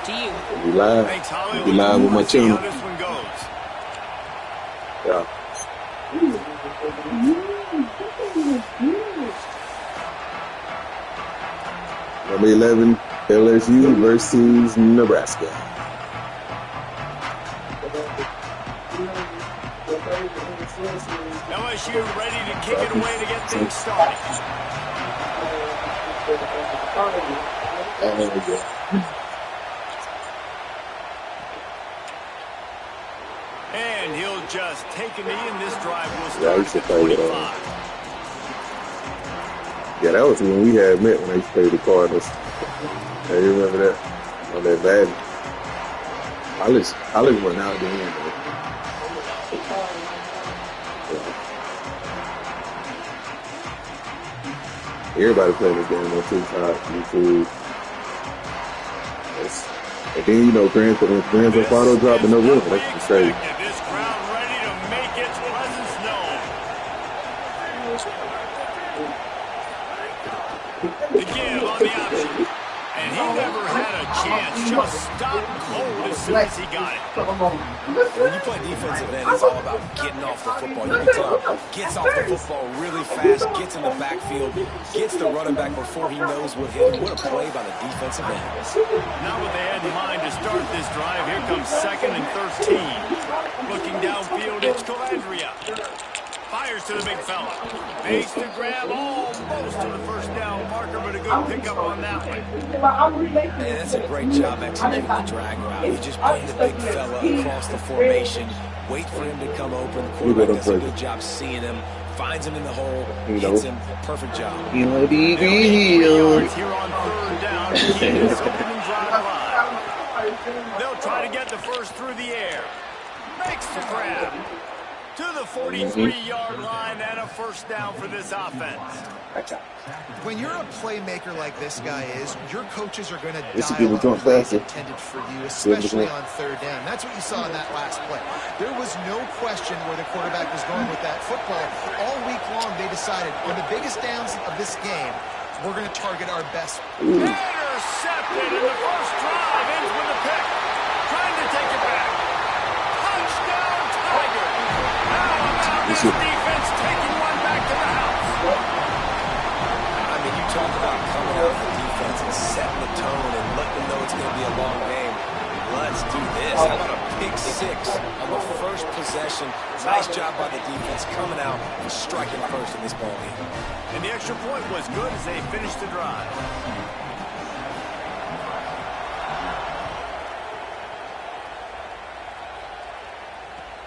to you. Be live. Thanks, Holly. Be live with my See channel. how this one goes. Yeah. Number 11, LSU versus Nebraska. LSU ready to kick it away to get things started. And he'll just take a knee, and this drive will start at the 25. Yeah, that was when we had met when they played the Cardinals. Hey, you remember that? On that bad. Hollis went out the end, though. Everybody playing this game on TikTok, YouTube. And then, you know, Grand Theft Auto dropping no river. That's just crazy. This crowd ready to make its presence known. Again on the option. And he never had a chance. Just stopped cold as soon as he got it. When you play defensive end, it's all about getting off the football. You can tell gets off the football really fast, gets in the backfield, gets the running back before he knows what hit him. What a play by the defensive end. Now what they had in mind to start this drive, here comes 2nd and 13. Looking downfield, it's Calandria. Fires to the big fella. Base to grab almost to the first down marker, but a good pickup on that one. And that's a great job executing the drag route. You just bring the big fella across the formation, wait for him to come open. The quarterback does a good job seeing him, finds him in the hole, hits him. Perfect job. Here on 3rd down, to keep this opening drive alive. They'll try to get the first through the air. Makes the grab. To the 43-yard line and a first down for this offense. When you're a playmaker like this guy is, your coaches are going to This dial will up be the plays faster. intended for you, especially on 3rd down. That's what you saw in that last play. There was no question where the quarterback was going with that football. All week long, they decided on the biggest downs of this game, we're going to target our best. Intercepted in the first drive, ends with a pick. Trying to take it back. Touchdown, Tigers. This defense taking one back to the house. I mean, you talk about coming out of the defense and setting the tone and letting them know it's going to be a long game. Let's do this. How about a pick 6 on the first possession? Nice job by the defense coming out and striking first in this ball game. And the extra point was good as they finished the drive.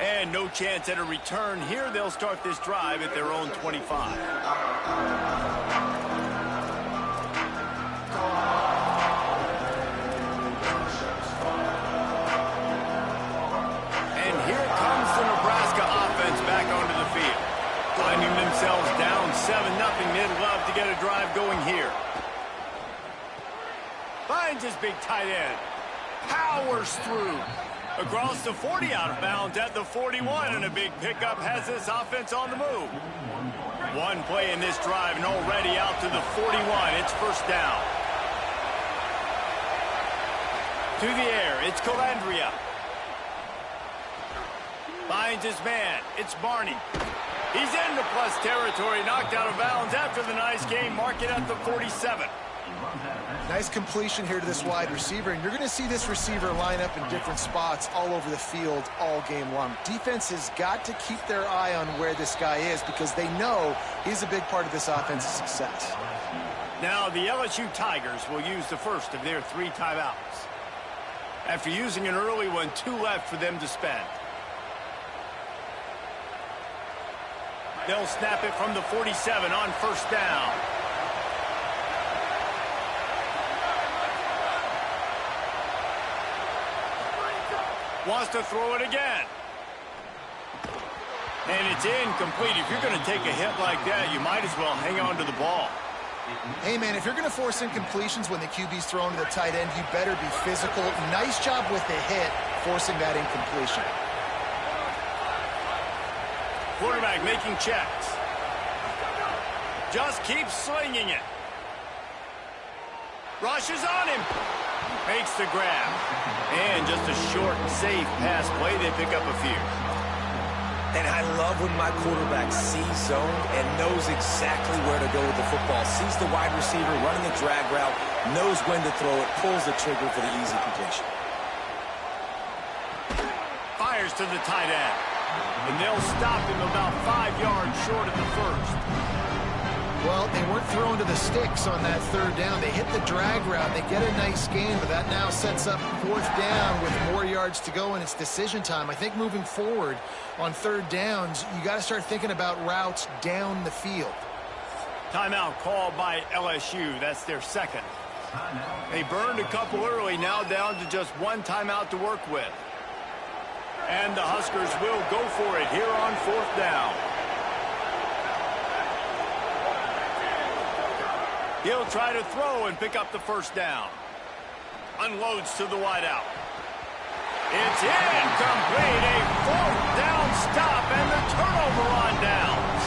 And no chance at a return here. They'll start this drive at their own 25. And here comes the Nebraska offense back onto the field. Finding themselves down 7-0. They'd love to get a drive going here. Finds his big tight end. Powers through. Across the 40, out of bounds at the 41, and a big pickup has this offense on the move. One play in this drive, and already out to the 41. It's first down. To the air, it's Calandria. Finds his man, it's Barney. He's into plus territory, knocked out of bounds after the nice game. Mark it at the 47. Nice completion here to this wide receiver, and you're going to see this receiver line up in different spots all over the field all game long. Defense has got to keep their eye on where this guy is because they know he's a big part of this offense's success. Now the LSU Tigers will use the first of their 3 timeouts. After using an early one, 2 left for them to spend. They'll snap it from the 47 on first down. Wants to throw it again. And it's incomplete. If you're going to take a hit like that, you might as well hang on to the ball. Hey, man, if you're going to force incompletions when the QB's thrown to the tight end, you better be physical. Nice job with the hit, forcing that incompletion. Quarterback making checks. Just keeps slinging it. Rushes on him. Makes the grab. And just a short, safe pass play. They pick up a few. And I love when my quarterback sees zone and knows exactly where to go with the football. Sees the wide receiver running the drag route, knows when to throw it, pulls the trigger for the easy completion. Fires to the tight end. And they'll stop him about 5 yards short of the first. Well, they weren't throwing to the sticks on that third down. They hit the drag route. They get a nice gain, but that now sets up fourth down with more yards to go, and it's decision time. I think moving forward on third downs, you got to start thinking about routes down the field. Timeout called by LSU. That's their second. They burned a couple early, now down to just one timeout to work with. And the Huskers will go for it here on fourth down. He'll try to throw and pick up the first down. Unloads to the wideout. It's incomplete. A fourth down stop and the turnover on downs.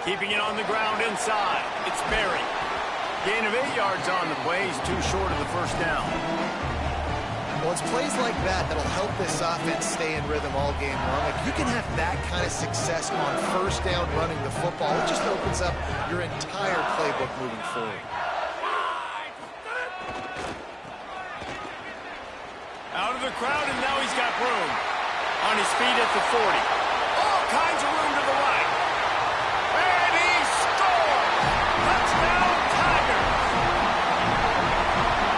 Keeping it on the ground inside. It's Berry. Gain of 8 yards on the play. He's too short of the first down. Well, it's plays like that that'll help this offense stay in rhythm all game long. Like, you can have that kind of success on first down running the football. It just opens up your entire playbook moving forward. Out of the crowd, and now he's got room. On his feet at the 40. All kinds of room to the right. And he scores! Touchdown, Tigers!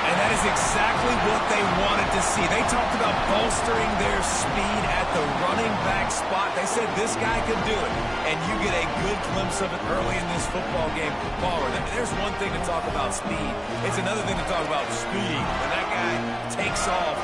And that is exactly what they wanted to see. They talked about bolstering their speed at the running back spot. They said this guy could do it. And you get a good glimpse of it early in this football game. Baller, there's one thing to talk about speed. It's another thing to talk about speed. When that guy takes off,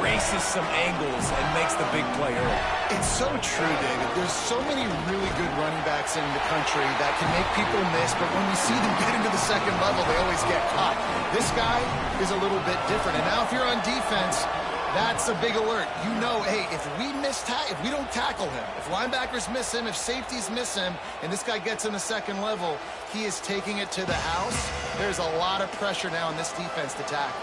erases some angles, and makes the big play early. It's so true, David. There's so many really good running backs in the country that can make people miss, but when we see them get into the second level, they always get caught. This guy is a little bit different. And now if you're on defense, that's a big alert. You know, hey, if we don't tackle him, if linebackers miss him, if safeties miss him, and this guy gets in the second level, he is taking it to the house. There's a lot of pressure now on this defense to tackle.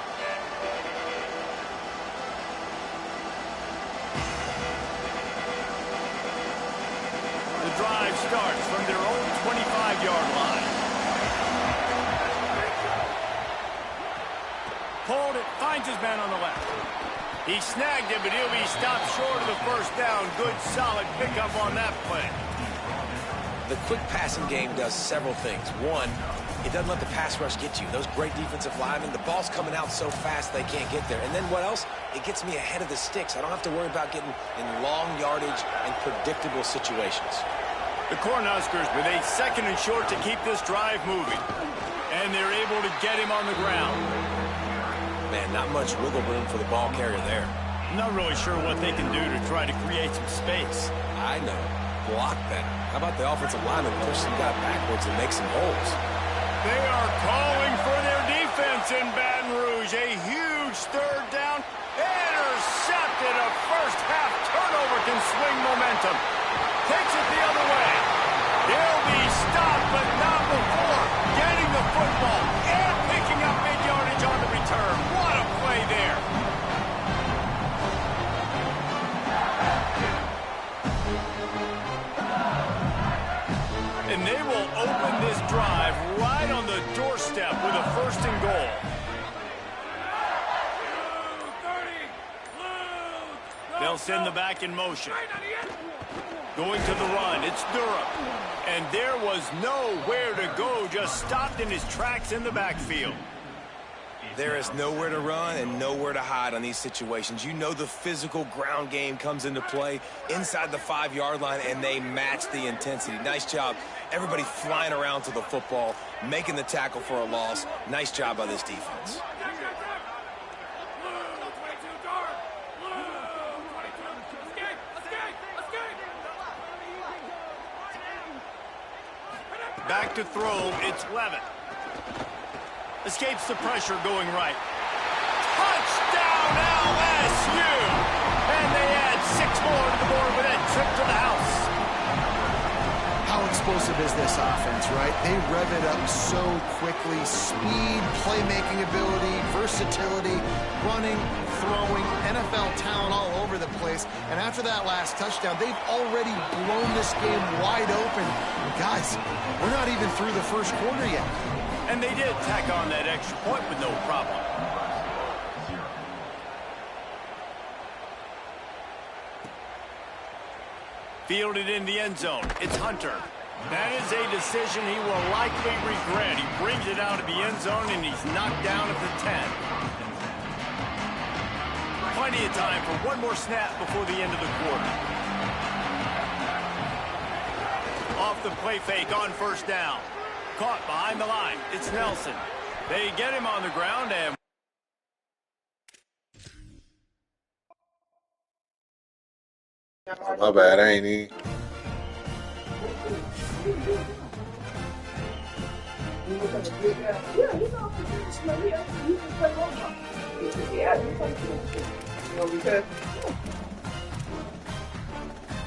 The drive starts from their own 25-yard line. Pulled it, finds his man on the left. He snagged it, but he'll be stopped short of the first down. Good, solid pickup on that play. The quick passing game does several things. One, it doesn't let the pass rush get you. Those great defensive linemen, the ball's coming out so fast they can't get there. And then what else? It gets me ahead of the sticks. I don't have to worry about getting in long yardage and predictable situations. The Cornhuskers with a second and short to keep this drive moving. And they're able to get him on the ground. Man, not much wiggle room for the ball carrier there. Not really sure what they can do to try to create some space. I know. Block better. How about the offensive lineman push some guy backwards and make some holes? They are calling for their defense in Baton Rouge. A huge third down. Intercepted. A first half turnover can swing momentum. Takes it the other way. He'll be stopped, but not before getting the football and picking up big yardage on the return. What a play there. And they will open this drive right on the doorstep with a first and goal. They'll send the back in motion. Going to the run, it's Durham. And there was nowhere to go, just stopped in his tracks in the backfield. There is nowhere to run and nowhere to hide on these situations. You know the physical ground game comes into play inside the 5-yard line, and they match the intensity. Nice job. Everybody flying around to the football, making the tackle for a loss. Nice job by this defense. Back to throw, it's Levitt. Escapes the pressure going right. Touchdown LSU! And they add 6 more to the board with that trip to the house. explosive is this offense, right? They rev it up so quickly. Speed, playmaking ability, versatility, running, throwing, NFL talent all over the place. And after that last touchdown, they've already blown this game wide open. And guys, we're not even through the first quarter yet. And they did tack on that extra point with no problem. Fielded in the end zone. It's Hunter. That is a decision he will likely regret. He brings it out of the end zone, and he's knocked down at the 10. Plenty of time for one more snap before the end of the quarter. Off the play fake on first down. Caught behind the line. It's Nelson. They get him on the ground, and My bad, I ain't even.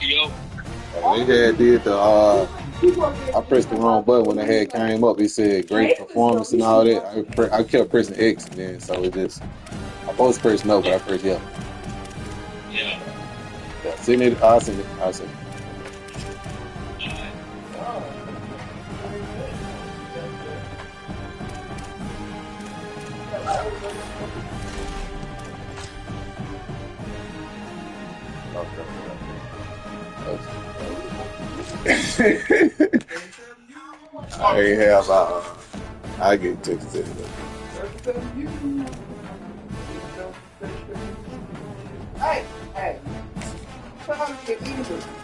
Yo. They had did the I pressed the wrong button when the head came up. It said great performance and all that. I kept pressing X, and then so it just I supposed to press no, but I pressed yeah. Yeah. Yeah, send it. I'll send it. I'll send it. I ain't have I get texted. Hey, come on, get easy.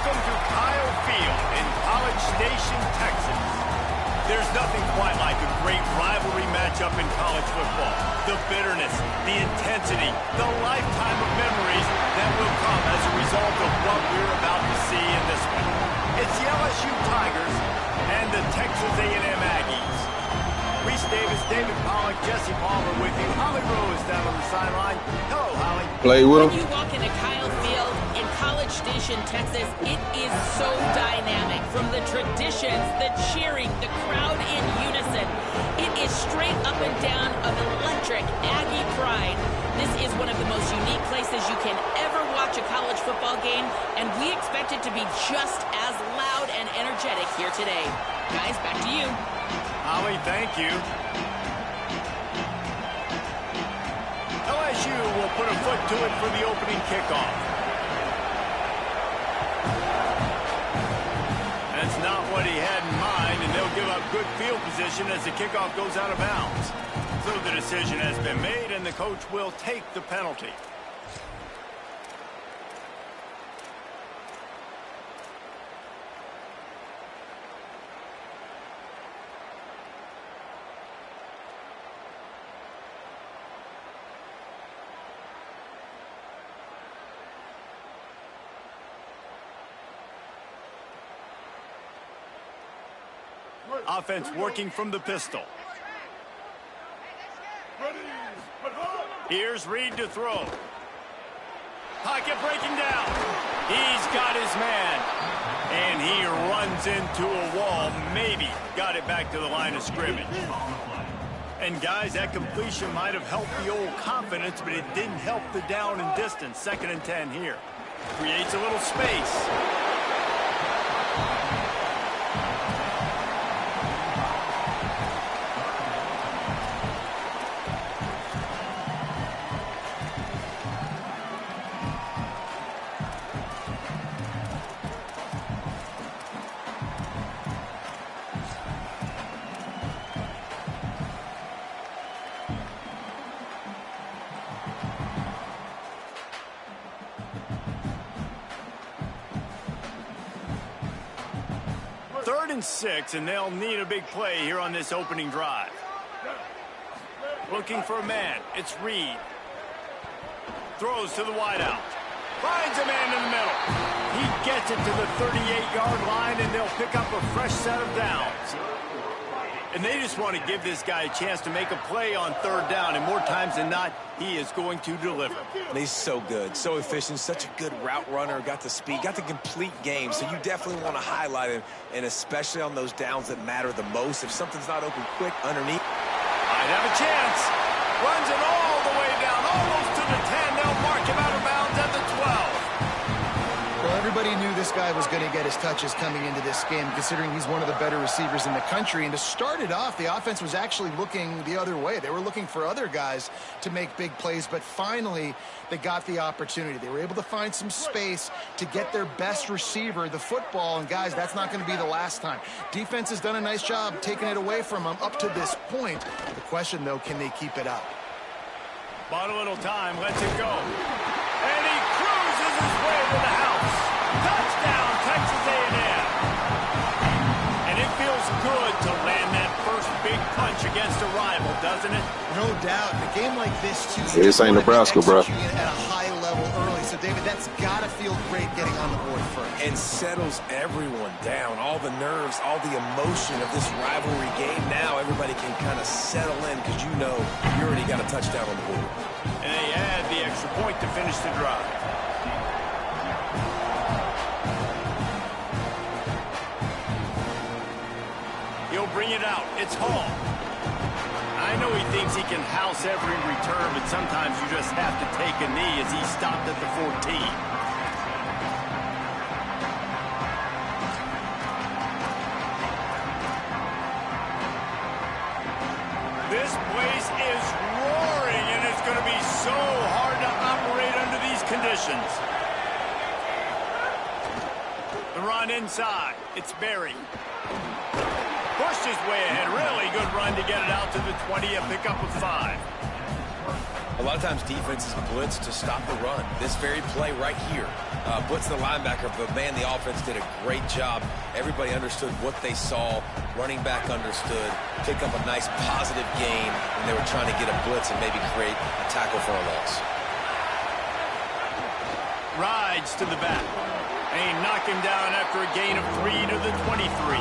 welcome to Kyle Field in College Station, Texas. There's nothing quite like a great rivalry matchup in college football. The bitterness, the intensity, the lifetime of memories that will come as a result of what we're about to see in this one. It's the LSU Tigers and the Texas A&M Aggies. Reese Davis, David Pollack, Jesse Palmer with you. Holly Rose down on the sideline. Hello, Holly. Play with When him. you walk into Kyle Field in College Station, Texas, it is so dynamic. From the traditions, the cheering, the crowd in unison. It is straight up and down of electric Aggie pride. This is one of the most unique places you can ever watch a college football game, and we expect it to be just as loud and energetic here today. Guys, back to you. Holly, thank you. LSU will put a foot to it for the opening kickoff. That's not what he had in mind, and they'll give up good field position as the kickoff goes out of bounds. So the decision has been made, and the coach will take the penalty. Offense working from the pistol. Here's Reed to throw. Pocket breaking down. He's got his man. And he runs into a wall. Maybe got it back to the line of scrimmage. And guys, that completion might have helped the old confidence, but it didn't help the down and distance. 2nd and 10 here. Creates a little space. Third and 6, and they'll need a big play here on this opening drive. Looking for a man. It's Reed. Throws to the wideout. Finds a man in the middle. He gets it to the 38-yard line, and they'll pick up a fresh set of downs. And they just want to give this guy a chance to make a play on 3rd down, and more times than not, he is going to deliver. He's so good, so efficient, such a good route runner, got the speed, got the complete game, so you definitely want to highlight him, and especially on those downs that matter the most. If something's not open quick underneath. Might have a chance. Runs it all the way down, almost to the 10. They'll mark him out of bounds at the 12. Well, everybody knew this guy was going to get his touches coming into this game, considering he's one of the better receivers in the country. And to start it off, the offense was actually looking the other way. They were looking for other guys to make big plays, but finally they got the opportunity. They were able to find some space to get their best receiver the football, and guys, that's not going to be the last time. Defense has done a nice job taking it away from them up to this point. The question, though, can they keep it up? Bought a little time, lets it go. And he cruises his way to the house. Touchdown, Texas A&M. And it feels good to land that first big punch against a rival, doesn't it? No doubt. A game like this, too. This ain't Nebraska, bro. At a high level early. So, David, that's got to feel great getting on the board first. And settles everyone down. All the nerves, all the emotion of this rivalry game. Now everybody can kind of settle in because you know you already got a touchdown on the board. And they add the extra point to finish the drive. He'll bring it out. It's Hall. I know he thinks he can house every return, but sometimes you just have to take a knee as he stopped at the 14. This place is roaring, and it's going to be so hard to operate under these conditions. The run inside. It's Berry. Pushed his way ahead. Really good run to get it out to the 20, a pickup of 5. A lot of times defenses blitz to stop the run. This very play right here, blitz the linebacker, but man, the offense did a great job. Everybody understood what they saw. Running back understood. Pick up a nice positive gain when they were trying to get a blitz and maybe create a tackle for a loss. Rides to the back. And he knocked him down after a gain of 3 to the 23.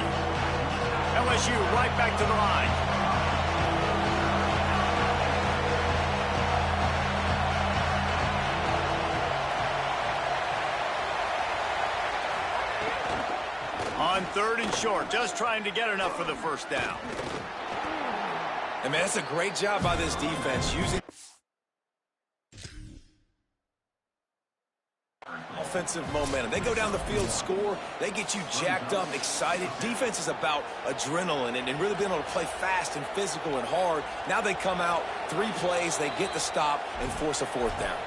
LSU right back to the line. On 3rd and short, just trying to get enough for the first down. And man, that's a great job by this defense using offensive momentum. They go down the field, score, they get you jacked up, excited. Defense is about adrenaline and really being able to play fast and physical and hard. Now they come out, 3 plays, they get the stop and force a 4th down.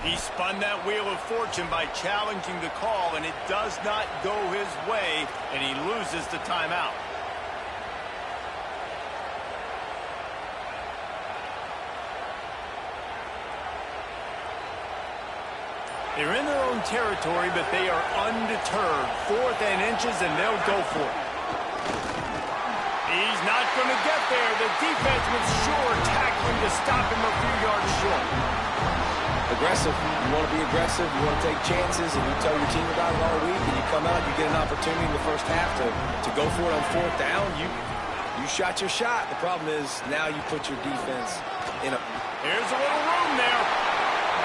He spun that wheel of fortune by challenging the call, and it does not go his way, and he loses the timeout. They're in their own territory, but they are undeterred. 4th and inches, and they'll go for it. He's not going to get there. The defense was sure tackling to stop him a few yards short. Aggressive. You want to be aggressive. You want to take chances, and you tell your team about it all week, and you come out, you get an opportunity in the first half to go for it on 4th down. You shot your shot. The problem is now you put your defense in a... Here's a little room there.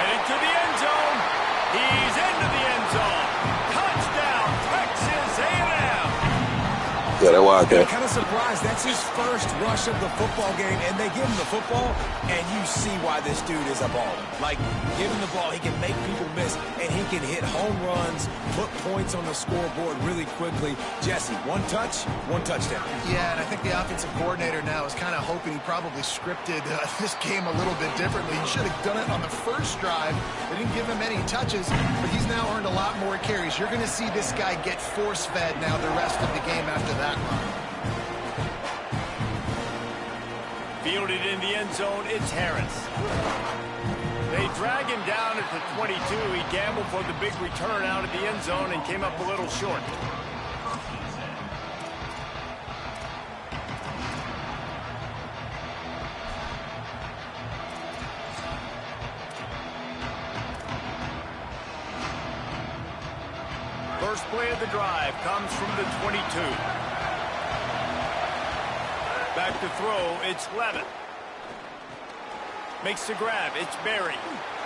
Heading to the end zone. He's into the end zone. Touchdown, Texas A&M. Yeah, that Wildcat. Kind of surprised. That's his first rush of the football game, and they give him the football, and you see why this dude is a baller. Like, give him the ball, he can make people miss, and he can hit home runs, put points on the scoreboard really quickly. Jesse, one touch, one touchdown. Yeah, and I think the offensive coordinator now is kind of hoping he probably scripted this game a little bit differently. He should have done it on the first drive. They didn't give him any touches, but he's now earned a lot more carries. You're going to see this guy get force-fed now the rest of the game after that run. Fielded in the end zone, it's Harris. They drag him down at the 22. He gambled for the big return out of the end zone and came up a little short. First play of the drive comes from the 22. Back to throw, it's Levitt. Makes the grab, it's Berry.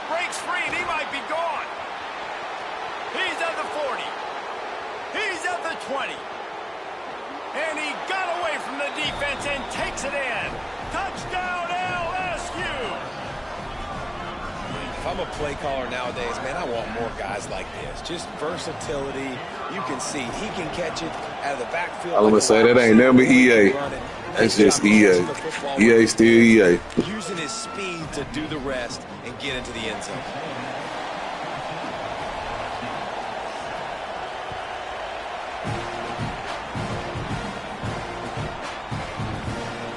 Breaks free, and he might be gone. He's at the 40. He's at the 20. And he got away from the defense and takes it in. Touchdown, LSU! If I'm a play caller nowadays, man, I want more guys like this. Just versatility. You can see he can catch it out of the backfield. I'm going to say that ain't never EA. That's just EA. EA still EA. Using his speed to do the rest and get into the end zone.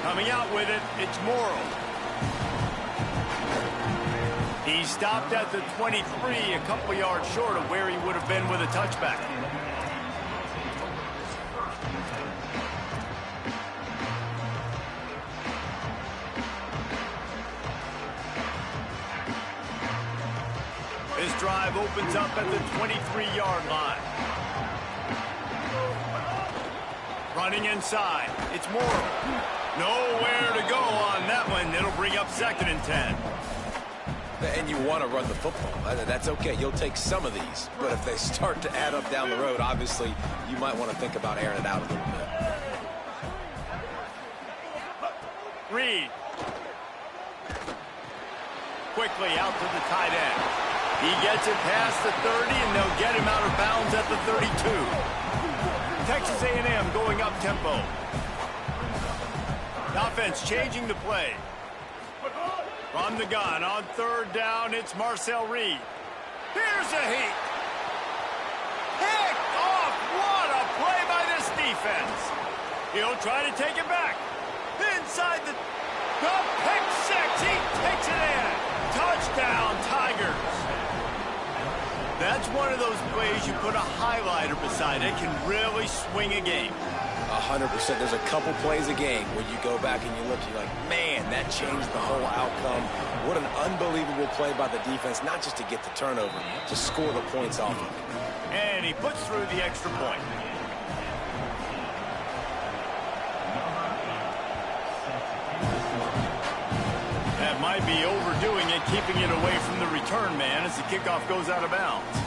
Coming out with it, it's Morrow. He stopped at the 23, a couple yards short of where he would have been with a touchback. This drive opens up at the 23-yard line. Running inside, it's Morrow. Nowhere to go on that one. It'll bring up 2nd and 10. And you want to run the football. That's okay. You'll take some of these. But if they start to add up down the road, obviously, you might want to think about airing it out a little bit. Reed. Quickly out to the tight end. He gets it past the 30, and they'll get him out of bounds at the 32. Texas A&M going up tempo. The offense changing the play. From the gun on 3rd down, it's Marcel Reed. Here's a heat. Picked off. What a play by this defense. He'll try to take it back. Inside the pick six. He takes it in. Touchdown, Tigers. That's one of those plays you put a highlighter beside it, can really swing a game. 100%. There's a couple plays a game where you go back and you look, you're like, man, that changed the whole outcome. What an unbelievable play by the defense, not just to get the turnover, to score the points off of it. And he puts through the extra point. That might be overdoing it, keeping it away from the return man as the kickoff goes out of bounds.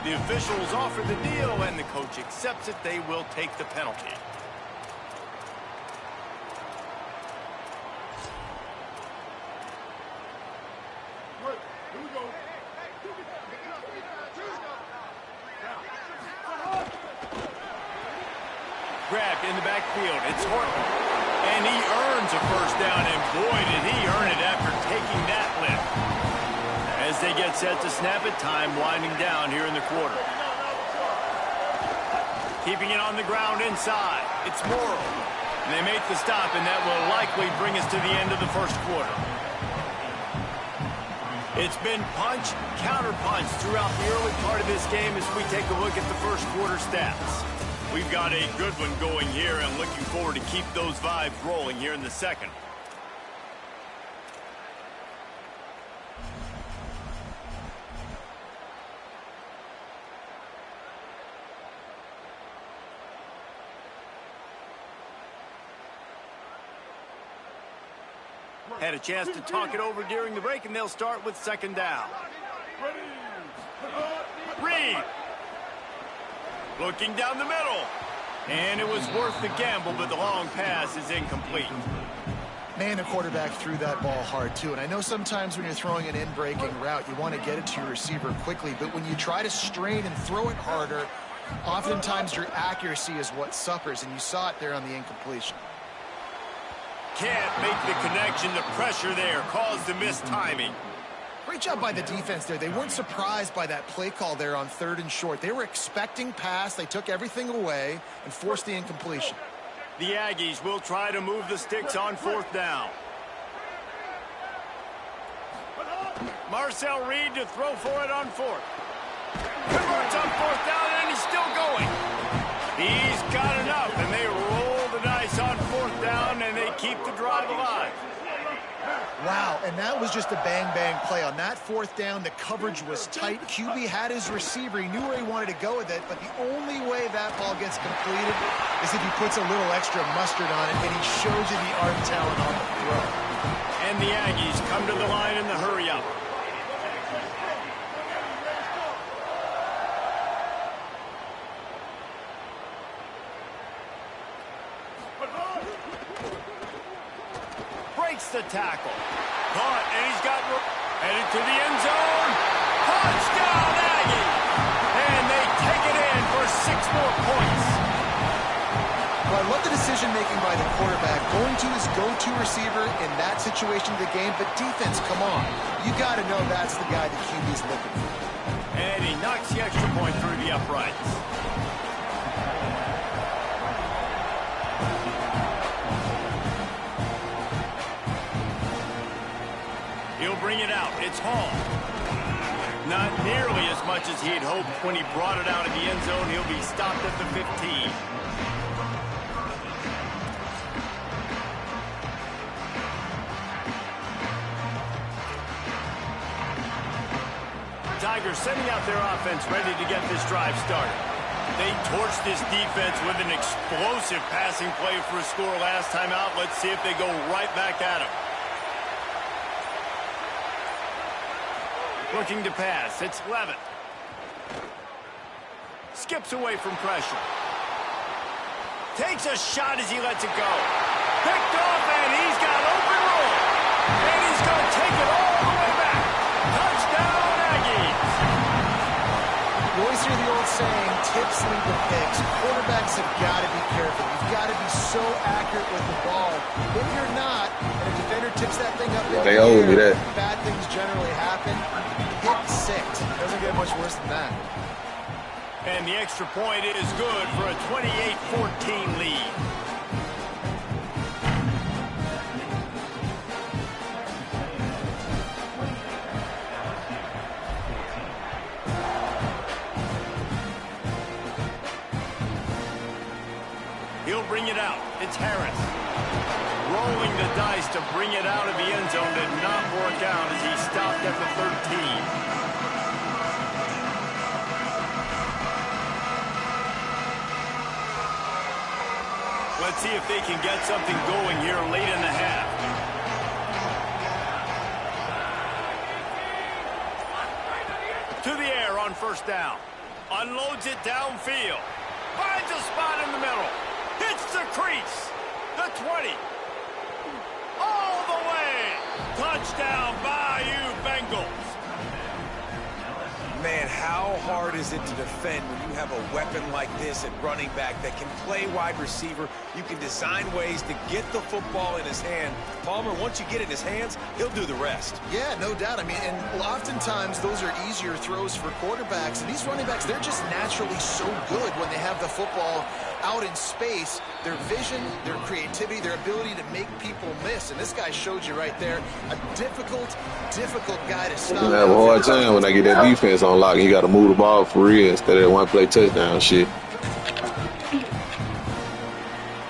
The officials offer the deal, and the coach accepts it. They will take the penalty. Grabbed in the backfield. It's Horton. And he earns a first down, and boy, did he earn it after taking that lift. As they get set to snap it, time winding down here in the quarter. Keeping it on the ground inside. It's Morrow. And they make the stop, and that will likely bring us to the end of the first quarter. It's been punch, counter-punch throughout the early part of this game as we take a look at the first quarter stats. We've got a good one going here, and looking forward to keep those vibes rolling here in the second. Had a chance to talk it over during the break, and they'll start with 2nd down. Reed. Looking down the middle. And it was worth the gamble, but the long pass is incomplete. Man, the quarterback threw that ball hard, too. And I know sometimes when you're throwing an in-breaking route, you want to get it to your receiver quickly. But when you try to strain and throw it harder, oftentimes your accuracy is what suffers. And you saw it there on the incompletion. Can't make the connection. The pressure there caused the missed timing. Great job by the defense there. They weren't surprised by that play call there on 3rd and short. They were expecting pass. They took everything away and forced the incompletion. The Aggies will try to move the sticks on 4th down. Marcel Reed to throw for it on 4th. Converts on 4th down, and he's still going. He's got enough, and they roll the dice on 4th down, and they keep the drive alive. Wow, and that was just a bang-bang play. On that 4th down, the coverage was tight. QB had his receiver. He knew where he wanted to go with it, but the only way that ball gets completed is if he puts a little extra mustard on it, and he shows you the arm talent on the throw. And the Aggies come to the line in the hurry-up. Breaks the tackle. Caught, and he's got headed to the end zone. Touchdown, Aggie! And they take it in for 6 more points. Well, I love the decision-making by the quarterback, going to his go-to receiver in that situation of the game. But defense, come on. You got to know that's the guy the QB's looking for. And he knocks the extra point through the uprights. He'll bring it out. It's Hall. Not nearly as much as he had hoped when he brought it out of the end zone. He'll be stopped at the 15. Tigers sending out their offense ready to get this drive started. They torched this defense with an explosive passing play for a score last time out. Let's see if they go right back at him. Looking to pass. It's Levitt. Skips away from pressure. Takes a shot as he lets it go. Picked off, and he's got open room. And he's going to take it all the way back. Touchdown, Aggies. You always hear the old saying, tips lead to picks. Quarterbacks have got to be careful. You've got to be so accurate with the ball. If you're not, and a defender tips that thing up, They owe me that. Bad things generally happen. Hit 6. Doesn't get much worse than that. And the extra point is good for a 28-14 lead. He'll bring it out. It's Harris. Rolling the dice to bring it out of the end zone did not work out as he stopped at the 13. Let's see if they can get something going here late in the half. To the air on 1st down. Unloads it downfield. Finds a spot in the middle. Hits the crease. The 20. All the way. Touchdown, Bayou Bengals. Man, how hard is it to defend when you have a weapon like this at running back that can play wide receiver? You can design ways to get the football in his hand. Palmer, once you get it in his hands, he'll do the rest. Yeah, no doubt. I mean, and oftentimes those are easier throws for quarterbacks. And these running backs, they're just naturally so good when they have the football out in space. Their vision, their creativity, their ability to make people miss. And this guy showed you right there, a difficult guy to stop. You're gonna have a hard time when I get that defense on lock. You got to move the ball for real instead of that one-play touchdown shit.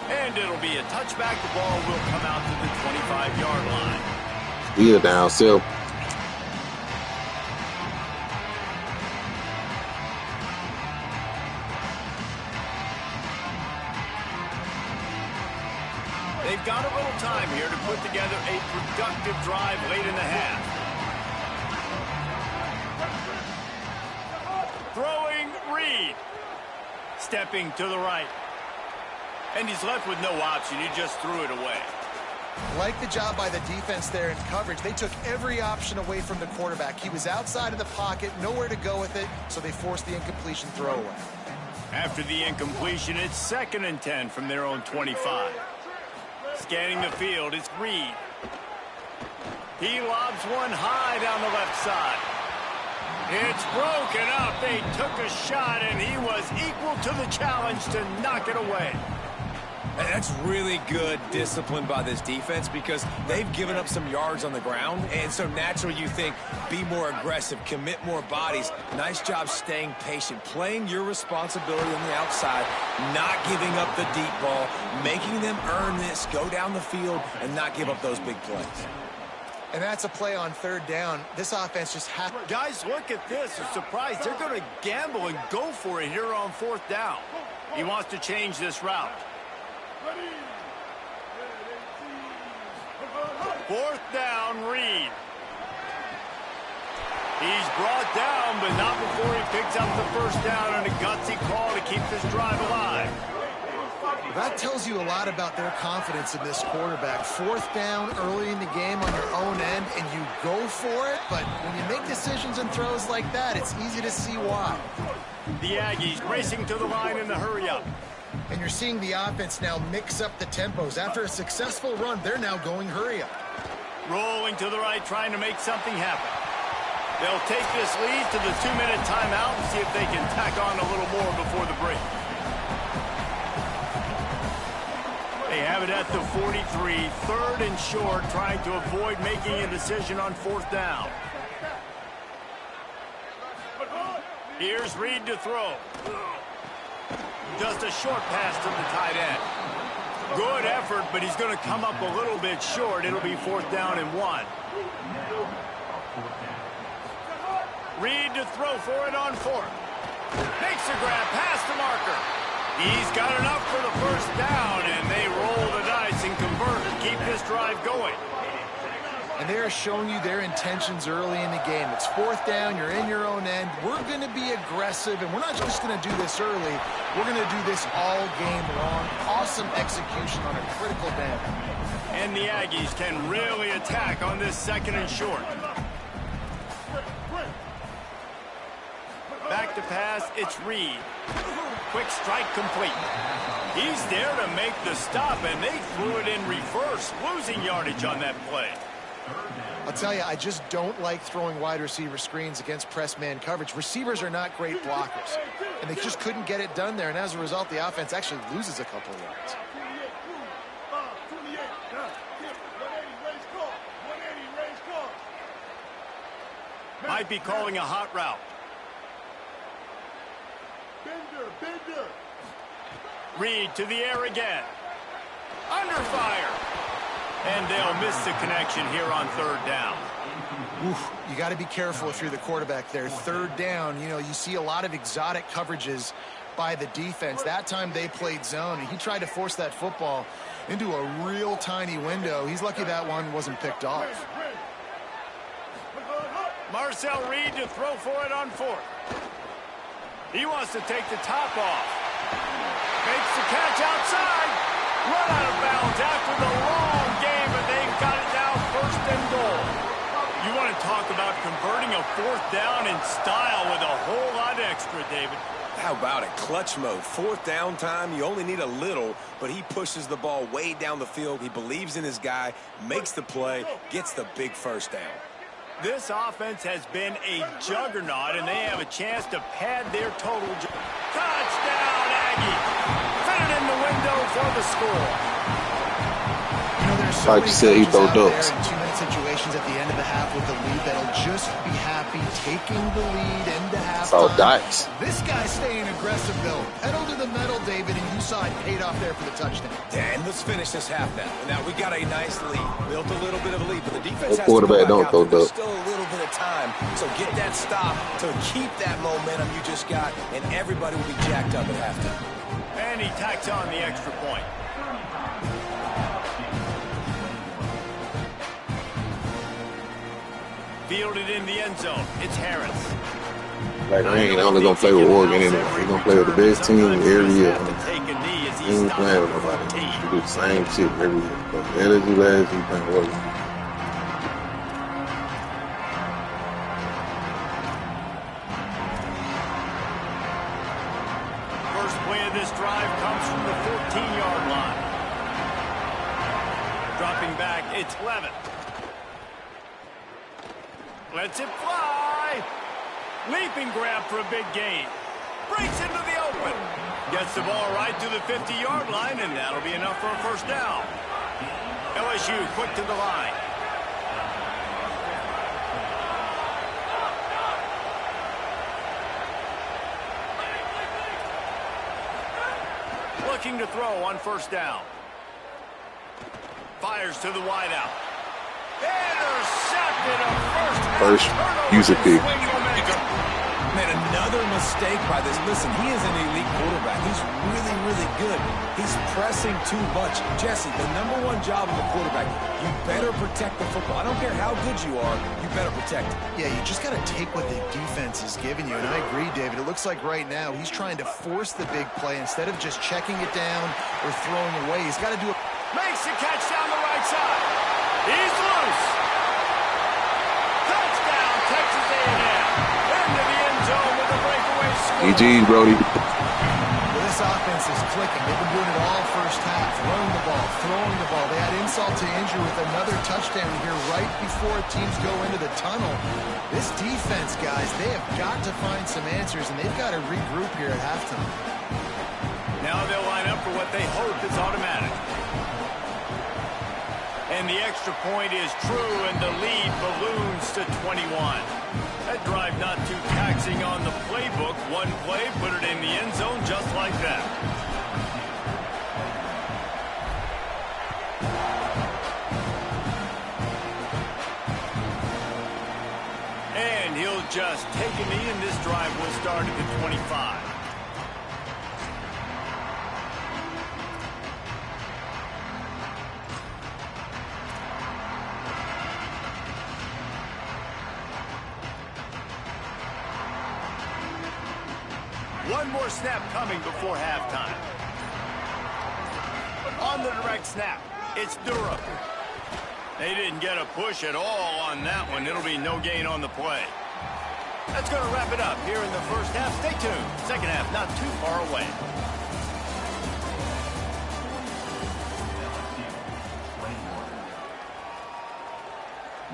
And it'll be a touchback. The ball will come out to the 25-yard line. Still down, still. They've got a little time here to put together a productive drive late in the half. Throwing Reed. Stepping to the right. And he's left with no option. He just threw it away. Like the job by the defense there in coverage. They took every option away from the quarterback. He was outside of the pocket, nowhere to go with it, so they forced the incompletion throwaway. After the incompletion, it's 2nd and 10 from their own 25. Scanning the field, it's Reed. He lobs one high down the left side. It's broken up. They took a shot, and he was equal to the challenge to knock it away. And that's really good discipline by this defense because they've given up some yards on the ground. And so naturally you think, be more aggressive, commit more bodies. Nice job staying patient, playing your responsibility on the outside, not giving up the deep ball, making them earn this, go down the field, and not give up those big plays. And that's a play on 3rd down. This offense just had... Guys, look at this. A surprise. They're going to gamble and go for it here on 4th down. He wants to change this route. 4th down, Reed. He's brought down, but not before he picks up the 1st down on a gutsy call to keep this drive alive. That tells you a lot about their confidence in this quarterback. 4th down early in the game on your own end, and you go for it, but when you make decisions and throws like that, it's easy to see why. The Aggies racing to the line in the hurry-up. And you're seeing the offense now mix up the tempos. After a successful run, they're now going hurry-up. Rolling to the right, trying to make something happen. They'll take this lead to the 2-minute timeout and see if they can tack on a little more before the break. They have it at the 43, 3rd and short, trying to avoid making a decision on 4th down. Here's Reed to throw. Just a short pass to the tight end. Good effort, but he's going to come up a little bit short. It'll be 4th down and 1. Reed to throw for it on 4th. Makes a grab past the marker. He's got enough for the 1st down, and they roll the dice and convert and keep this drive going. And they're showing you their intentions early in the game. It's 4th down, you're in your own end. We're going to be aggressive, and we're not just going to do this early. We're going to do this all game long. Awesome execution on a critical down. And the Aggies can really attack on this 2nd and short. Back to pass, it's Reed. Quick strike complete. He's there to make the stop, and they threw it in reverse, losing yardage on that play. I'll tell you, I just don't like throwing wide receiver screens against press man coverage. Receivers are not great blockers, and they just couldn't get it done there, and as a result, the offense actually loses a couple of yards. Might be calling a hot route. Reed to the air again. Under fire. And they'll miss the connection here on 3rd down. Oof, you got to be careful if you're the quarterback there. 3rd down, you know, you see a lot of exotic coverages by the defense. That time they played zone, and he tried to force that football into a real tiny window. He's lucky that one wasn't picked off. Marcel Reed to throw for it on 4th. He wants to take the top off. Makes the catch outside. Run out of bounds after the long game, and they've got it now 1st and goal. You want to talk about converting a 4th down in style with a whole lot extra, David. How about it? Clutch mode. 4th down time. You only need a little, but he pushes the ball way down the field. He believes in his guy, makes the play, gets the big 1st down. This offense has been a juggernaut, and they have a chance to pad their total. Touchdown, Aggie! Fit it in the window for the score. You know, there's so Like many you said, he coaches throw out there ducks. in 2-minute situations at the end of the half with the lead that'll just be happy taking the lead into halftime. all dice. This guy's staying aggressive, though. Pedal to the metal, David, and you saw it paid off there for the touchdown. And let's finish this half now. Now we got a nice lead. Built a little bit of a lead, but the defense has to Quarterback go don't back throw out there. There's ducks. still a little bit of time. So get that stop to keep that momentum you just got, and everybody will be jacked up at halftime. And he tacks on the extra point. Fielded in the end zone. It's Harris. Like, we ain't only going to play with Oregon anyway. We're going to play with the best team every year. To take a knee as he ain't stops playing for with nobody. 14. You do the same shit every year. But the energy last year can't work. First play of this drive comes from the 14-yard line. Dropping back, it's Levitt. Lets it fly. Leaping grab for a big gain. Breaks into the open. Gets the ball right to the 50-yard line, and that'll be enough for a first down. LSU quick to the line. Looking to throw on first down. Fires to the wideout. Intercepted a First user pick. Made another mistake by this. Listen, he is an elite quarterback. He's really, really good. He's pressing too much. Jesse, the #1 job of a quarterback, you better protect the football. I don't care how good you are, you better protect it. Yeah, you just got to take what the defense is giving you. And I agree, David. It looks like right now he's trying to force the big play instead of just checking it down or throwing away. He's got to do it. Makes the catch down the right side. He's loose. Touchdown, Texas A&M. Into the end zone with a breakaway score. GG, Brody. Well, this offense is clicking. They've been doing it all first half. Running the ball, throwing the ball. They had insult to injury with another touchdown here right before teams go into the tunnel. This defense, guys, they have got to find some answers, and they've got to regroup here at halftime. Now they'll line up for what they hope is automatic. And the extra point is true, and the lead balloons to 21. That drive not too taxing on the playbook. One play, put it in the end zone just like that. And he'll just take a knee, and this drive will start at the 25. One more snap coming before halftime. On the direct snap, it's Durham. They didn't get a push at all on that one. It'll be no gain on the play. That's going to wrap it up here in the first half. Stay tuned. Second half not too far away.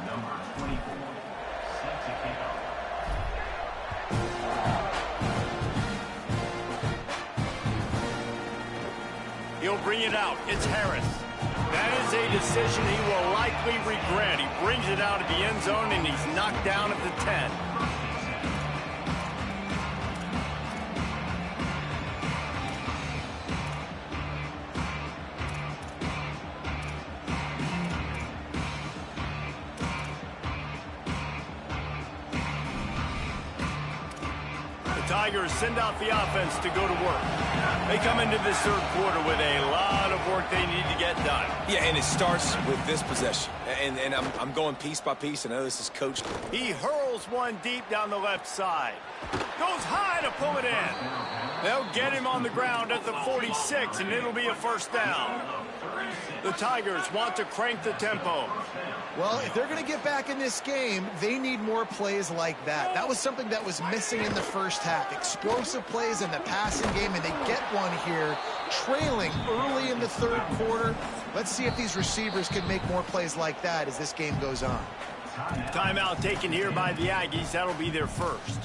Number 24 set to kick off. He'll bring it out. It's Harris. That is a decision he will likely regret. He brings it out of the end zone, and he's knocked down at the 10. Tigers send out the offense to go to work. They come into this third quarter with a lot of work they need to get done. Yeah, and it starts with this possession. And I'm going piece by piece, and I know this is coached. He hurls one deep down the left side. Goes high to pull it in. They'll get him on the ground at the 46, and it'll be a first down. The Tigers want to crank the tempo. Well, if they're going to get back in this game, they need more plays like that. That was something that was missing in the first half. Explosive plays in the passing game, and they get one here, trailing early in the third quarter. Let's see if these receivers can make more plays like that as this game goes on. Timeout taken here by the Aggies. That'll be their first.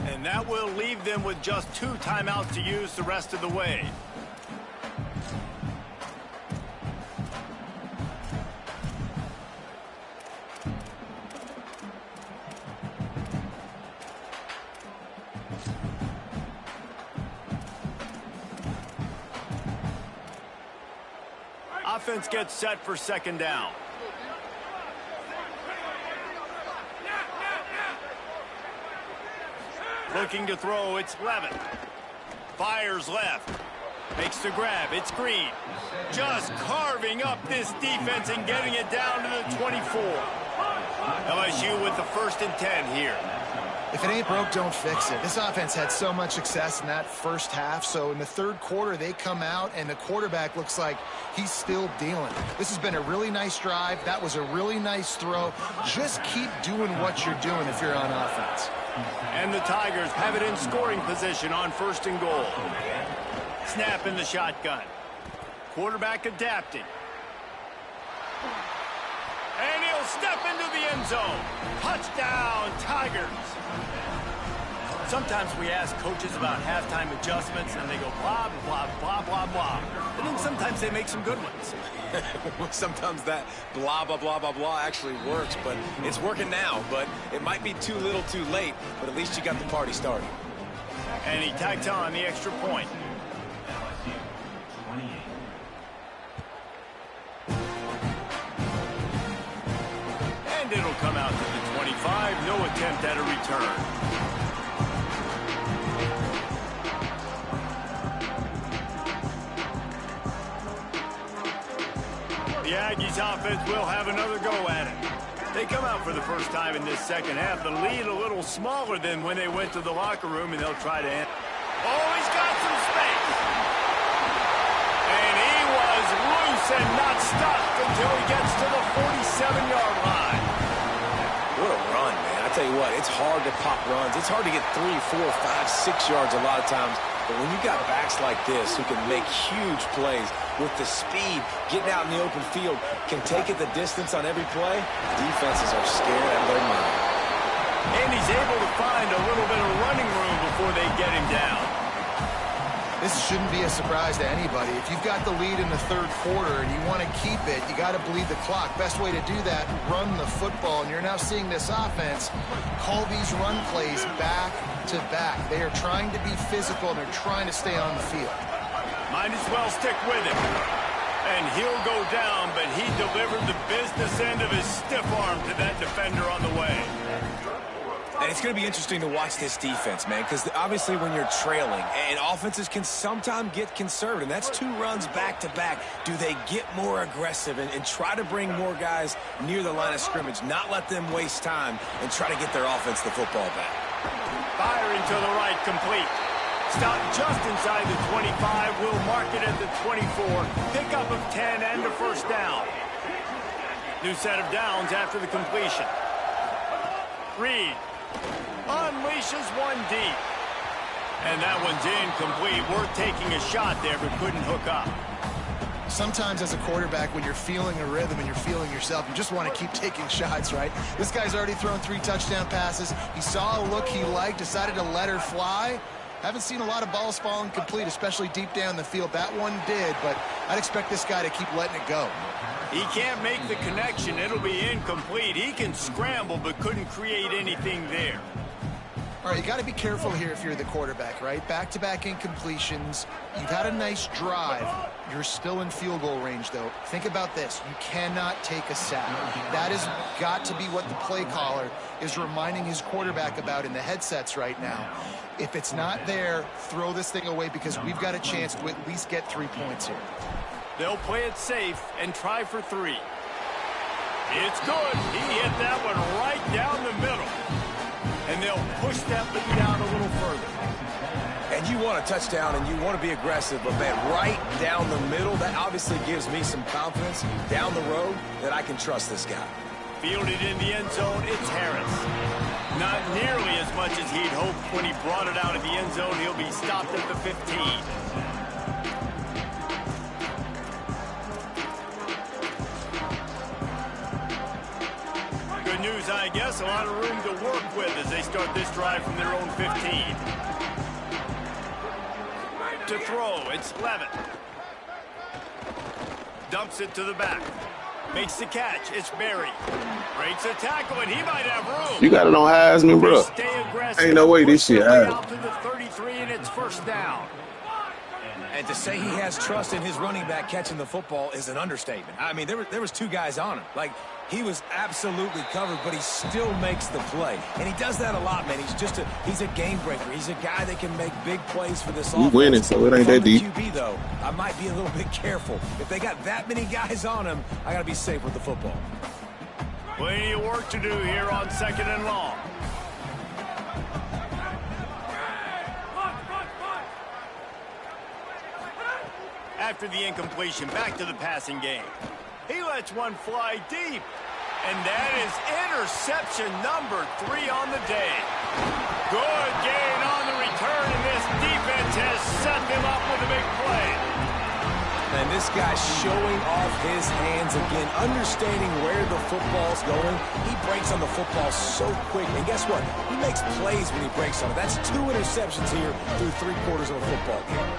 And that will leave them with just 2 timeouts to use the rest of the way. Offense gets set for second down. Looking to throw, it's Levitt. Fires left. Makes the grab, it's Green. Just carving up this defense and getting it down to the 24. LSU with the 1st and 10 here. If it ain't broke, don't fix it. This offense had so much success in that first half, so in the third quarter, they come out, and the quarterback looks like he's still dealing. This has been a really nice drive. That was a really nice throw. Just keep doing what you're doing if you're on offense. And the Tigers have it in scoring position on 1st and goal. Snap in the shotgun. Quarterback adapting. And he'll step into the end zone. Touchdown, Tigers. Sometimes we ask coaches about halftime adjustments, and they go blah, blah, blah, blah, blah. And then sometimes they make some good ones. Sometimes that blah, blah, blah, blah, blah actually works, but it's working now. But it might be too little too late, but at least you got the party started. And he tacked on the extra point. LSU 28. And it'll come out to the 25. No attempt at a return. The Aggies offense will have another go at it. They come out for the first time in this second half. The lead a little smaller than when they went to the locker room, and they'll try to end. Oh, he's got some space. And he was loose and not stopped until he gets to the 47-yard line. What a run, man. I tell you what, it's hard to pop runs. It's hard to get 3, 4, 5, 6 yards a lot of times. But when you got backs like this who can make huge plays with the speed, getting out in the open field, can take it the distance on every play, defenses are scared out of their mind. And he's able to find a little bit of running room before they get him down. This shouldn't be a surprise to anybody. If you've got the lead in the third quarter and you want to keep it, you got to bleed the clock. Best way to do that, run the football. And you're now seeing this offense call these run plays back to back. They are trying to be physical, and they're trying to stay on the field. Might as well stick with him. And he'll go down, but he delivered the business end of his stiff arm to that defender on the way. And it's going to be interesting to watch this defense, man, because obviously when you're trailing, and offenses can sometimes get conservative, and that's 2 runs back-to-back, do they get more aggressive and try to bring more guys near the line of scrimmage, not let them waste time, and try to get their offense the football back? Firing to the right, complete. Stop just inside the 25, will mark it at the 24. Pickup of 10 and a first down. New set of downs after the completion. Reed unleashes one deep. And that one's incomplete. Worth taking a shot there, but couldn't hook up. Sometimes as a quarterback, when you're feeling a rhythm and you're feeling yourself, you just want to keep taking shots, right? This guy's already thrown 3 touchdown passes. He saw a look he liked, decided to let her fly. Haven't seen a lot of balls falling complete, especially deep down the field. That one did, but I'd expect this guy to keep letting it go. He can't make the connection. It'll be incomplete. He can scramble, but couldn't create anything there. All right, you got to be careful here if you're the quarterback, right? Back-to-back incompletions. You've had a nice drive. You're still in field goal range, though. Think about this. You cannot take a sack. That has got to be what the play caller is reminding his quarterback about in the headsets right now. If it's not there, throw this thing away because we've got a chance to at least get 3 points here. They'll play it safe and try for 3. It's good. He hit that one right down the middle. And they'll push that lead out a little further. And you want a touchdown and you want to be aggressive, but man, right down the middle, that obviously gives me some confidence down the road that I can trust this guy. Fielded in the end zone, it's Harris. Not nearly as much as he'd hoped when he brought it out of the end zone. He'll be stopped at the 15. Good news, I guess. A lot of room to work with as they start this drive from their own 15. To throw, it's Levitt. Dumps it to the back. Makes the catch. It's Berry. Breaks a tackle, and he might have room. You got it on Heisman, bro. Ain't no way this shit out to the 33, and it's first down. And to say he has trust in his running back catching the football is an understatement. I mean, there was 2 guys on him. Like, he was absolutely covered, but he still makes the play. And he does that a lot, man. He's a game breaker. He's a guy that can make big plays for this offense. He's winning, so it ain't that deep. QB, though, I might be a little bit careful. If they got that many guys on him, I got to be safe with the football. Plenty of work to do here on 2nd and long. After the incompletion, back to the passing game. He lets one fly deep. And that is interception number 3 on the day. Good gain on the return, and this defense has set them up with a big play. And this guy's showing off his hands again, understanding where the football's going. He breaks on the football so quick. And guess what? He makes plays when he breaks on it. That's 2 interceptions here through 3 quarters of a football game.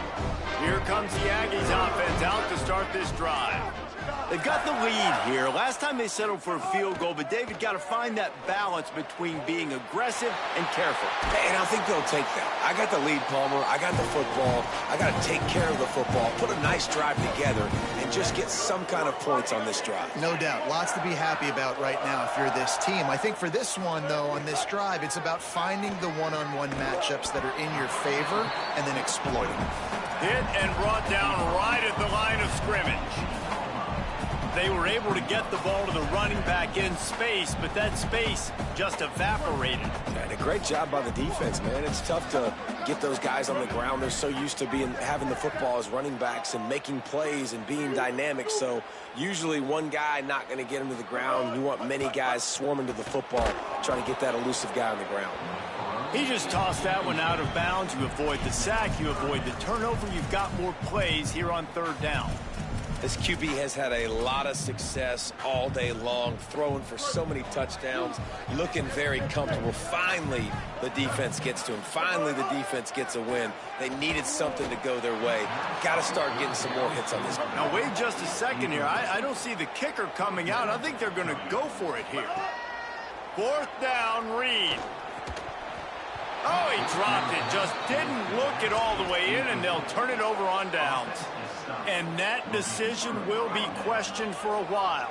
Here comes the Aggies offense out to start this drive. They've got the lead here. Last time they settled for a field goal, but David got to find that balance between being aggressive and careful. And I think they'll take that. I got the lead, Palmer. I got the football. I got to take care of the football, put a nice drive together, and just get some kind of points on this drive. No doubt. Lots to be happy about right now if you're this team. I think for this one, though, on this drive, it's about finding the one-on-one matchups that are in your favor and then exploiting them. Hit and brought down right at the line of scrimmage. They were able to get the ball to the running back in space, but that space just evaporated. And a great job by the defense, man. It's tough to get those guys on the ground. They're so used to having the football as running backs and making plays and being dynamic. So usually one guy not going to get him to the ground. You want many guys swarming to the football, trying to get that elusive guy on the ground. He just tossed that one out of bounds. You avoid the sack, you avoid the turnover. You've got more plays here on 3rd down. This QB has had a lot of success all day long, throwing for so many touchdowns, looking very comfortable. Finally, the defense gets to him. Finally, the defense gets a win. They needed something to go their way. Got to start getting some more hits on this. Now, wait just a second here. I don't see the kicker coming out. I think they're going to go for it here. 4th down, Reed. Oh, he dropped it. Just didn't look it all the way in, and they'll turn it over on downs. And that decision will be questioned for a while.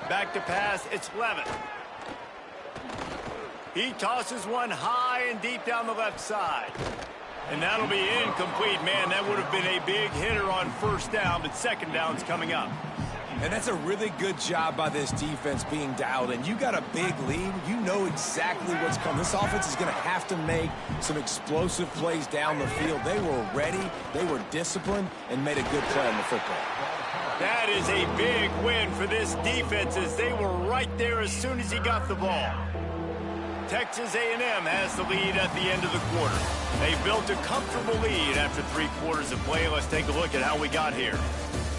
Back to pass, it's Levitt. He tosses one high and deep down the left side. And that'll be incomplete. Man, that would have been a big hitter on 1st down, but 2nd down's coming up. And that's a really good job by this defense being dialed in. You got a big lead. You know exactly what's coming. This offense is going to have to make some explosive plays down the field. They were ready, they were disciplined, and made a good play on the football. That is a big win for this defense as they were right there as soon as he got the ball. Texas A&M has the lead at the end of the quarter. They built a comfortable lead after 3 quarters of play. Let's take a look at how we got here.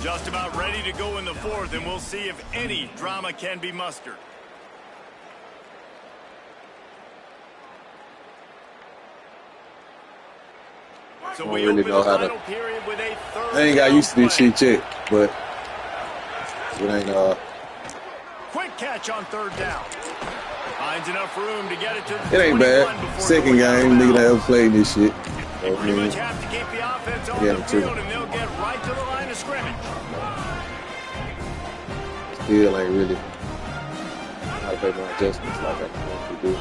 Just about ready to go in the 4th, and we'll see if any drama can be mustered. So we really open know the how to. final period with a 3rd I ain't got used to this play. shit yet, but it ain't. Quick catch on 3rd down. Finds enough room to get it to the It ain't 21 bad. before 2nd going out of game, nigga bounds. that ever played this shit. They pretty much have to keep the offense on Yeah, the true. field, and they'll get right to the line of scrimmage. Still ain't really. I make my adjustments like I want to do.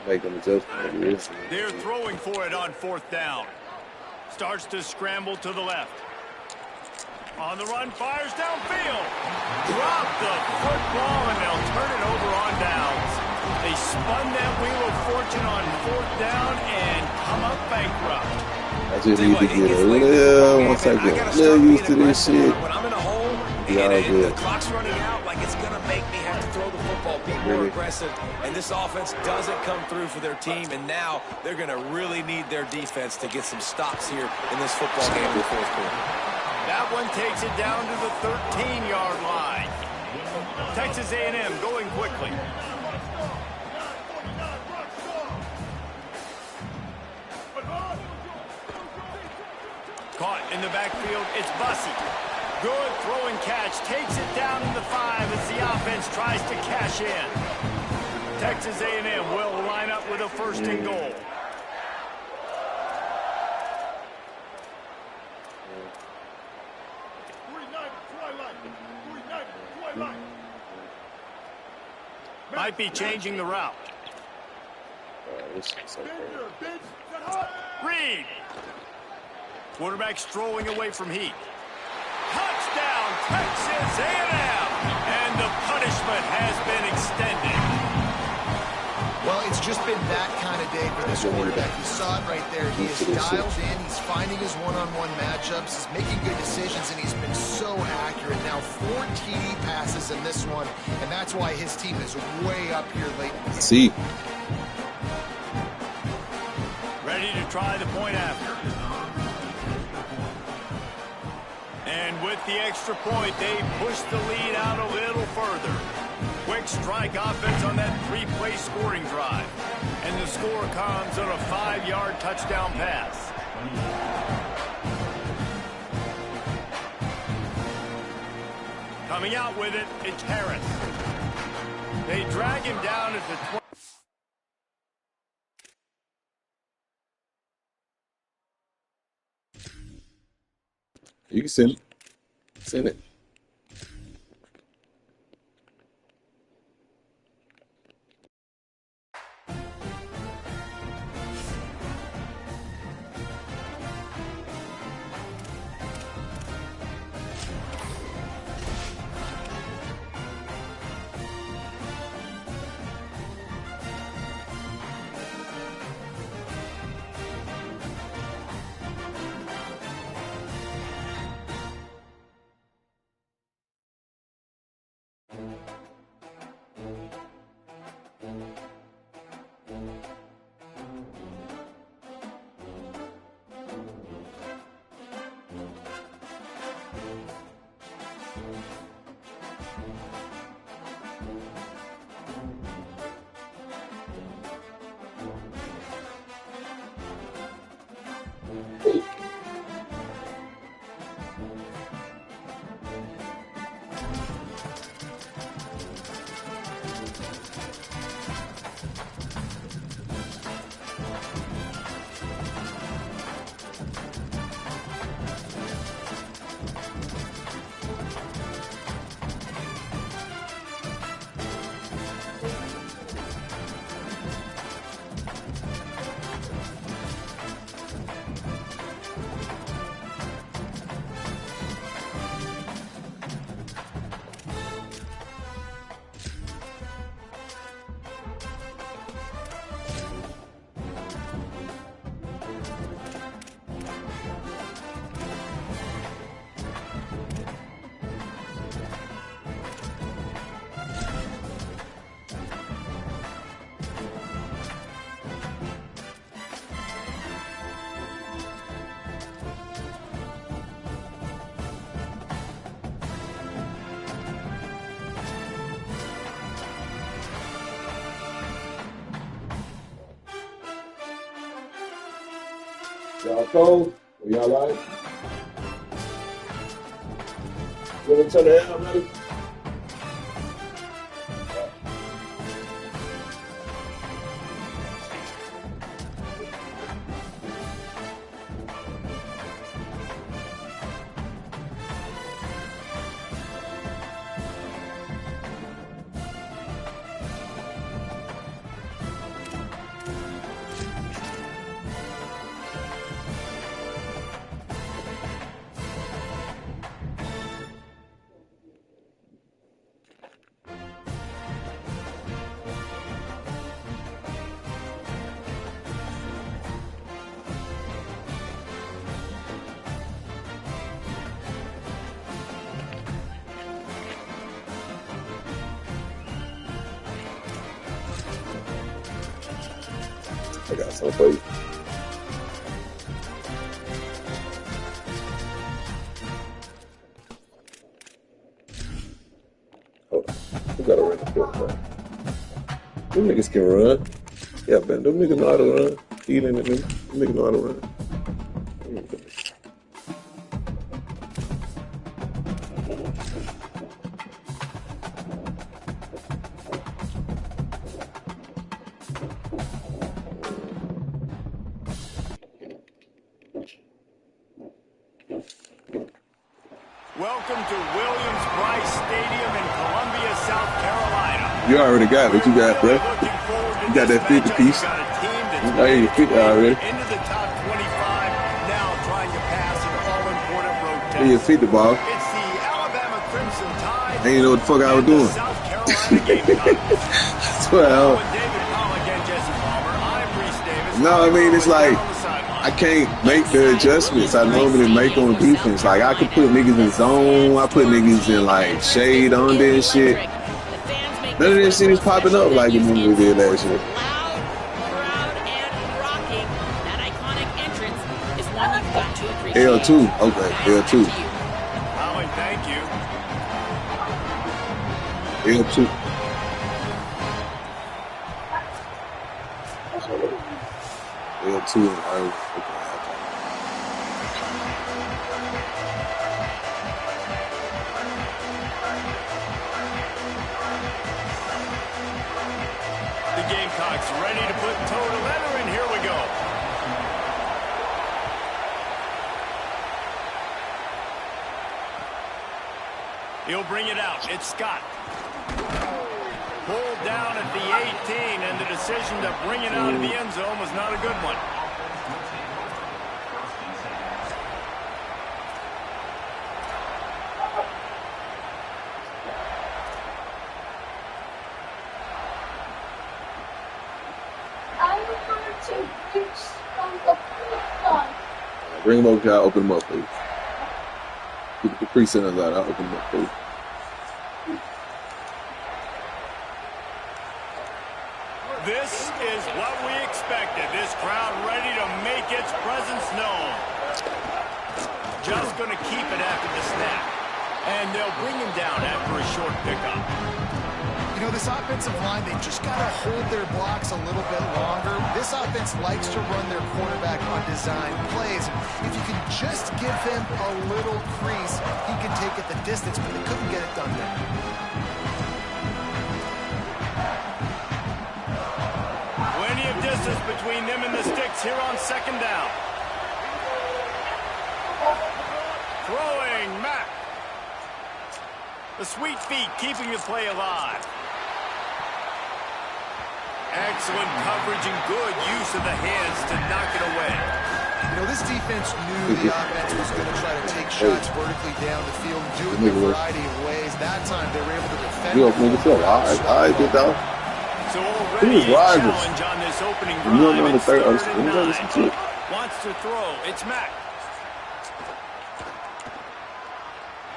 Make them adjustments. They're throwing for it on 4th down. Starts to scramble to the left. On the run, fires downfield. Drop the football, and they'll turn it over on downs. They spun that wheel of fortune on 4th down and come up bankrupt. I just need to get a little, once I get a little used to this shit. When I'm in a hole Yeah, and the good. clock's running out, like it's going to make me have to throw the football, be more Really? aggressive. And this offense doesn't come through for their team. And now they're going to really need their defense to get some stops here in this football game in the 4th quarter. That one takes it down to the 13-yard line. Texas A&M going quickly. Caught in the backfield, it's Bussey. Good throwing catch, takes it down to the 5 as the offense tries to cash in. Texas A&M will line up with a 1st and goal. Might be changing the route. This shit's so crazy. Reed. Quarterback strolling away from Heat. Touchdown, Texas A&M. And the punishment has been extended. Well, it's just been that kind of day for this quarterback. You saw it right there. He is dialed in. He's finding his one-on-one matchups. He's making good decisions, and he's been so accurate. Now 4 TD passes in this one, and that's why his team is way up here late. See. Ready to try the point after. And with the extra point, they push the lead out a little further. Quick strike offense on that 3-play scoring drive. And the score comes on a 5-yard touchdown pass. Coming out with it, it's Harris. They drag him down at the 20. You can send it. Send it. Y'all cold? Or y'all like? You want to turn the air on, buddy? I got some for you. Hold on. Who got to run the field, bro? Them niggas can run. Yeah, man. Them niggas know how to run. Healing and them niggas know how to run. Welcome to Williams-Brice Stadium in Columbia, South Carolina. You already got what you got, bro. You got that 50 piece. I ain't 50 already. Into the top 25, now trying to pass an all-important road test. Hey, you 50 ball. It's the Alabama Crimson Tide. I ain't know what the fuck I was doing. South Carolina Gamecocks. That's what I David Pollock and No, I mean, it's like I can't make the adjustments I normally make on defense. Like I could put niggas in zone, I put niggas in like shade under and shit. None of this shit is popping up like it normally did last year. Loud, proud, and rocking. That iconic entrance is one you've got to appreciate. L2, okay, L2, Holland, thank you. L2. L2 and okay. The Gamecocks ready to put toe to leather, and here we go. He'll bring it out. It's Scott. Pulled down at the 18, and the decision to bring it out of the end zone was not a good one. Bring him over here, I'll open him up, please. Get the Capri Suns out, I'll open him up, please. This is what we expected. This crowd ready to make its presence known. Just going to keep it after the snap. And they'll bring him down after a short pickup. You know, this offensive line, they just got to hold their blocks a little bit longer. This offense likes to run their quarterback on design plays. If you can just give him a little crease, he can take it the distance, but they couldn't get it done there. Plenty of distance between them and the sticks here on second down. Throwing Mack. The sweet feet keeping the play alive. Excellent coverage and good use of the hands to knock it away. You know, this defense knew the offense was going to try to take shots vertically down the field and do it in a variety of ways. That time, they were able to defend. You open it up. All right, good dog. So already a challenge on this opening drive. It's third and 9. Wants to throw. It's Mack.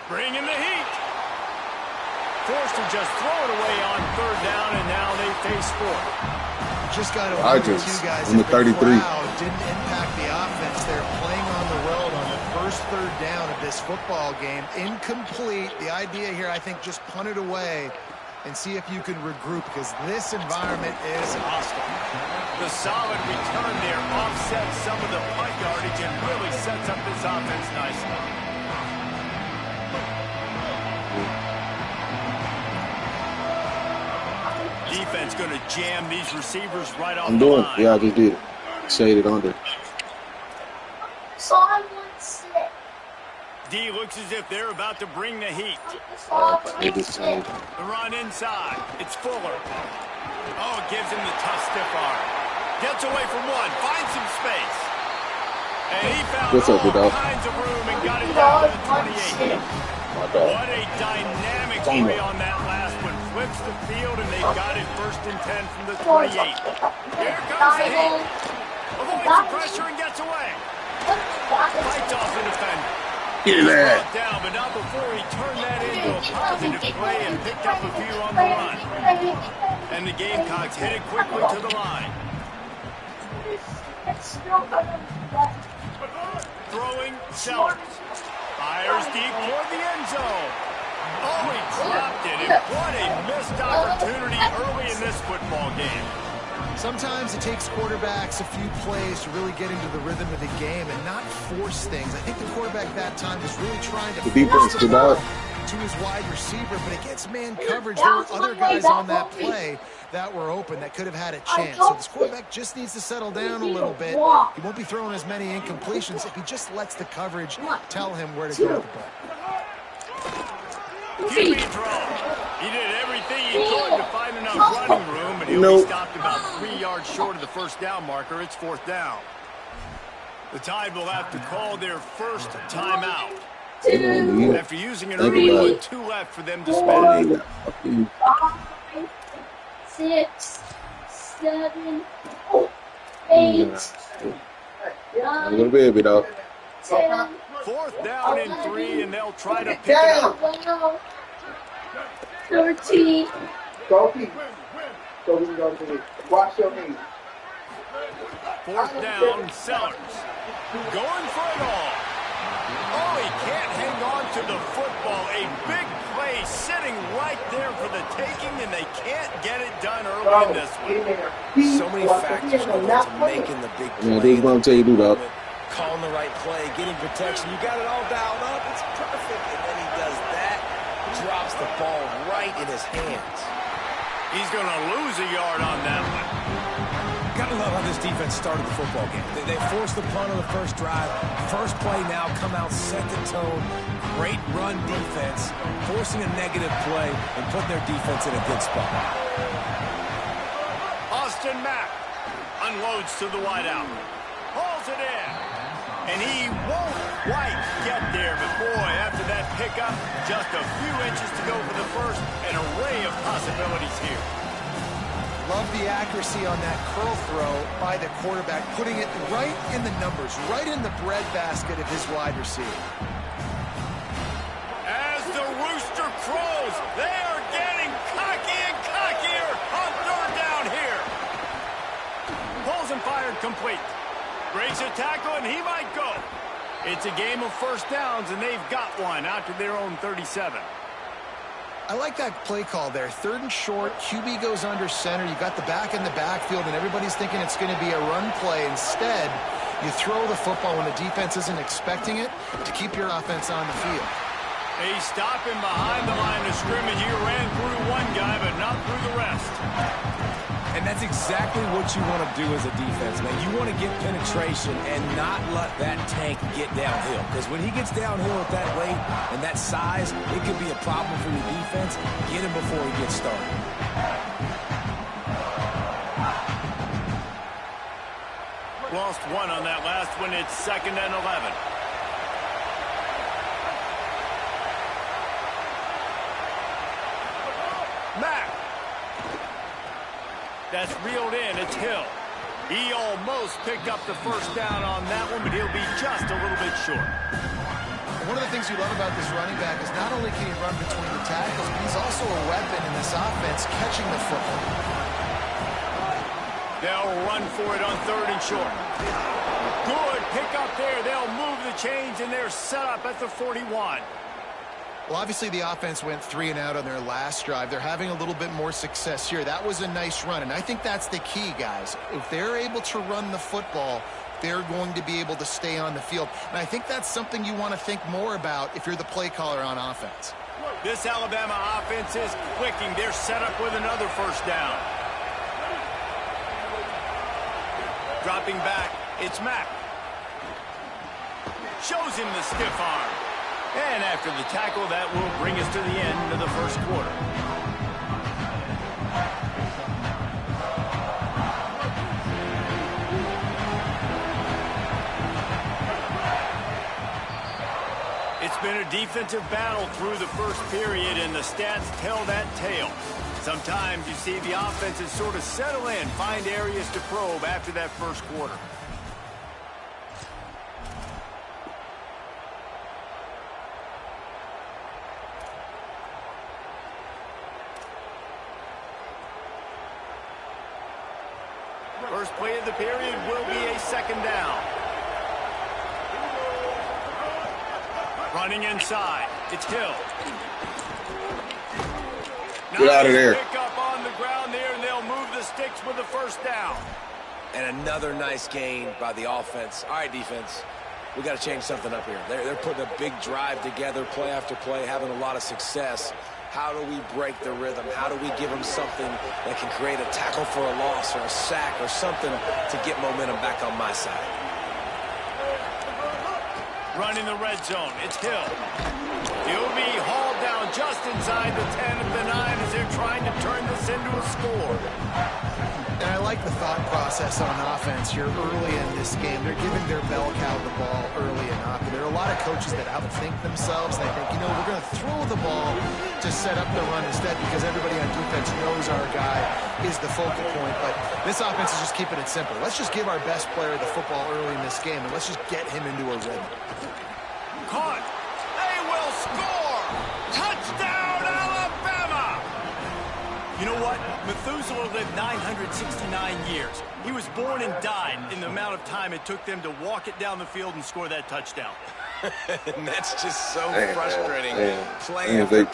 Bringing the heat. Forced to just throw it away on third down, and now they face fourth. Just got to wonder, you guys, on the if 33. the crowd didn't impact the offense. They're playing on the road on the first third down of this football game. Incomplete. The idea here, I think, just punt it away and see if you can regroup, because this environment is hostile. The solid return there offsets some of the punt yardage and really sets up this offense nicely. Defense going to jam these receivers right off the line. Yeah, I just did it. Shaded under. D looks as if they're about to bring the heat. The run inside. It's Fuller. Oh, gives him the tough stiff arm. Gets away from one. Finds some space. And he found all kinds of room and got it down to the 28. What a dynamic play on that last one. Flips the field, and they've got it first and 10 from the 28. Here comes the heat. Avoids the pressure and gets away. Fights off the defender. Get that. Down, but not before he turned that into a positive play and picked up a few on the run. And the Gamecocks headed quickly to the line. Throwing Sellers. Fires deep toward the end zone. Oh, he dropped it, and what a missed opportunity early in this football game. Sometimes it takes quarterbacks a few plays to really get into the rhythm of the game and not force things. I think the quarterback that time was really trying to force the ball to his wide receiver, but against man coverage, there were other guys on that play that were open that could have had a chance. So this quarterback just needs to settle down a little bit. He won't be throwing as many incompletions if he just lets the coverage tell him where to go with the ball. QB draw. He did everything he could to find enough running room, but he only stopped about 3 yards short of the first down marker. It's fourth down. The Tide will have to call their first timeout. After using an early one, 2 left for them to spend. 5, 6, 7. A little baby, dog. 4th down and 3, and they'll try to pick it up. 13. Go keep. Wash your hands. 4th down, Sellers. Going for it all. Oh, he can't hang on to the football. A big play sitting right there for the taking, and they can't get it done early in this one. So many factors go into making the big play. Yeah, this is what I'm telling you, dog. Calling the right play, getting protection. You got it all dialed up. It's perfect. And then he does that, drops the ball right in his hands. He's going to lose a yard on that one. Gotta love how this defense started the football game. They forced the punt on the first drive. First play now, come out, set the tone. Great run defense, forcing a negative play and putting their defense in a good spot. Austin Mack unloads to the wideout. Hauls it in. And he won't quite get there. But boy, after that pickup, just a few inches to go for the first. An array of possibilities here. Love the accuracy on that curl throw by the quarterback, putting it right in the numbers, right in the breadbasket of his wide receiver. As the rooster crows, they are getting cocky and cockier on 3rd down here. Pulls and fired complete. Breaks a tackle, and he might go. It's a game of first downs, and they've got one out to their own 37. I like that play call there. 3rd and short, QB goes under center. You got the back in the backfield, and everybody's thinking it's going to be a run play. Instead, you throw the football when the defense isn't expecting it to keep your offense on the field. He's stopping behind the line of scrimmage. He ran through one guy, but not through the rest. And that's exactly what you want to do as a defense, man. You want to get penetration and not let that tank get downhill. Because when he gets downhill at that weight and that size, it could be a problem for your defense. Get him before he gets started. Lost one on that last one. It's 2nd and 11. Mack. That's reeled in. It's Hill. He almost picked up the first down on that one, but he'll be just a little bit short. One of the things you love about this running back is not only can he run between the tackles, but he's also a weapon in this offense catching the football. They'll run for it on 3rd and short. Good pick up there. They'll move the chains, and they're set up at the 41. Well, obviously the offense went 3 and out on their last drive. They're having a little bit more success here. That was a nice run, and I think that's the key, guys. If they're able to run the football, they're going to be able to stay on the field. And I think that's something you want to think more about if you're the play caller on offense. This Alabama offense is clicking. They're set up with another first down. Dropping back, it's Mack. Shows him the stiff arm. And after the tackle, that will bring us to the end of the first quarter. It's been a defensive battle through the first period, and the stats tell that tale. Sometimes you see the offenses sort of settle in, find areas to probe after that first quarter. First play of the period will be a 2nd down. Running inside. It's Hill. Get out of there. Pick up on the ground there, and they'll move the sticks with the first down. And another nice gain by the offense. All right, defense, we got to change something up here. They're putting a big drive together, play after play, having a lot of success. How do we break the rhythm? How do we give them something that can create a tackle for a loss or a sack or something to get momentum back on my side? Running the red zone. It's Hill. He'll be hauled down just inside the 10 of the 9 as they're trying to turn this into a score. And I like the thought process on offense here early in this game. They're giving their bell cow the ball early and often. There are a lot of coaches that outthink themselves, and they think, you know, we're going to throw the ball to set up the run instead because everybody on defense knows our guy is the focal point. But this offense is just keeping it simple. Let's just give our best player the football early in this game, and let's just get him into a rhythm. Caught. They will score. Touchdown, Alabama. You know what? Methuselah lived 969 years. He was born and died in the amount of time it took them to walk it down the field and score that touchdown. And that's just so frustrating. Play after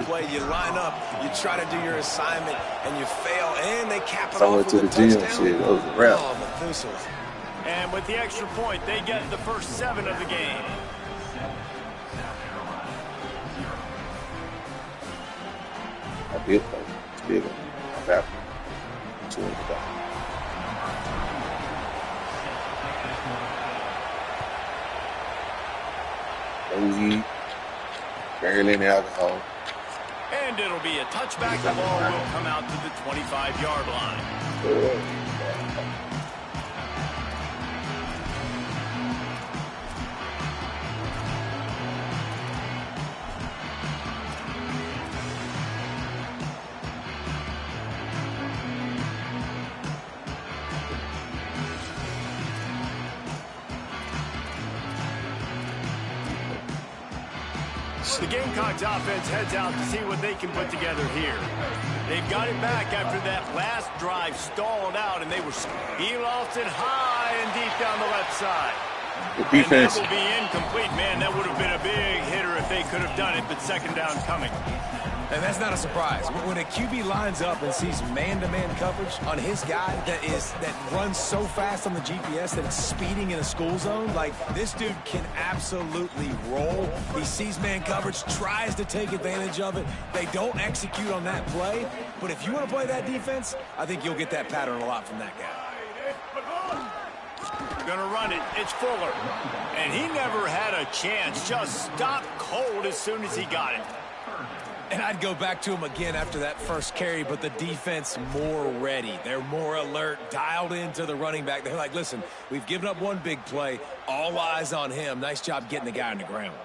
play, you line up, you try to do your assignment, and you fail, and they cap it off with a touchdown. That was a wrap. Oh, Methuselah. And with the extra point, they get the first 7 of the game. I did play. It's big on that. 200. No heat, barely any alcohol. And it'll be a touchback. The ball will come out to the 25-yard line. The Gamecocks offense heads out to see what they can put together here. They've got it back after that last drive stalled out, and he lost it high and deep down the left side. The defense. And that will be incomplete. Man, that would have been a big hitter if they could have done it, but second down coming. And that's not a surprise. When a QB lines up and sees man-to-man coverage on his guy that runs so fast on the GPS that it's speeding in a school zone, like, this dude can absolutely roll. He sees man coverage, tries to take advantage of it. They don't execute on that play. But if you want to play that defense, I think you'll get that pattern a lot from that guy. Gonna run it. It's Fuller. And he never had a chance. Just stopped cold as soon as he got it. And I'd go back to him again after that first carry, but the defense more ready. They're more alert, dialed into the running back. They're like, listen, we've given up one big play. All eyes on him. Nice job getting the guy on the ground.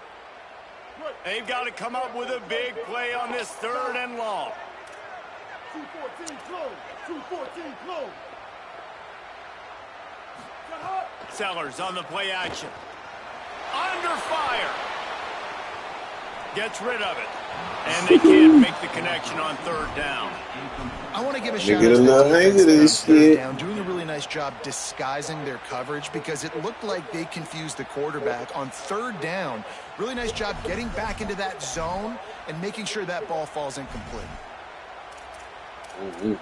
They've got to come up with a big play on this 3rd and long. 214 close. 214 close. Sellers on the play action. Under fire. Gets rid of it. And they can't make the connection on 3rd down. I want to give a shout out to the defense on 3rd down, doing a really nice job disguising their coverage because it looked like they confused the quarterback on 3rd down. Really nice job getting back into that zone and making sure that ball falls incomplete. Mm-hmm.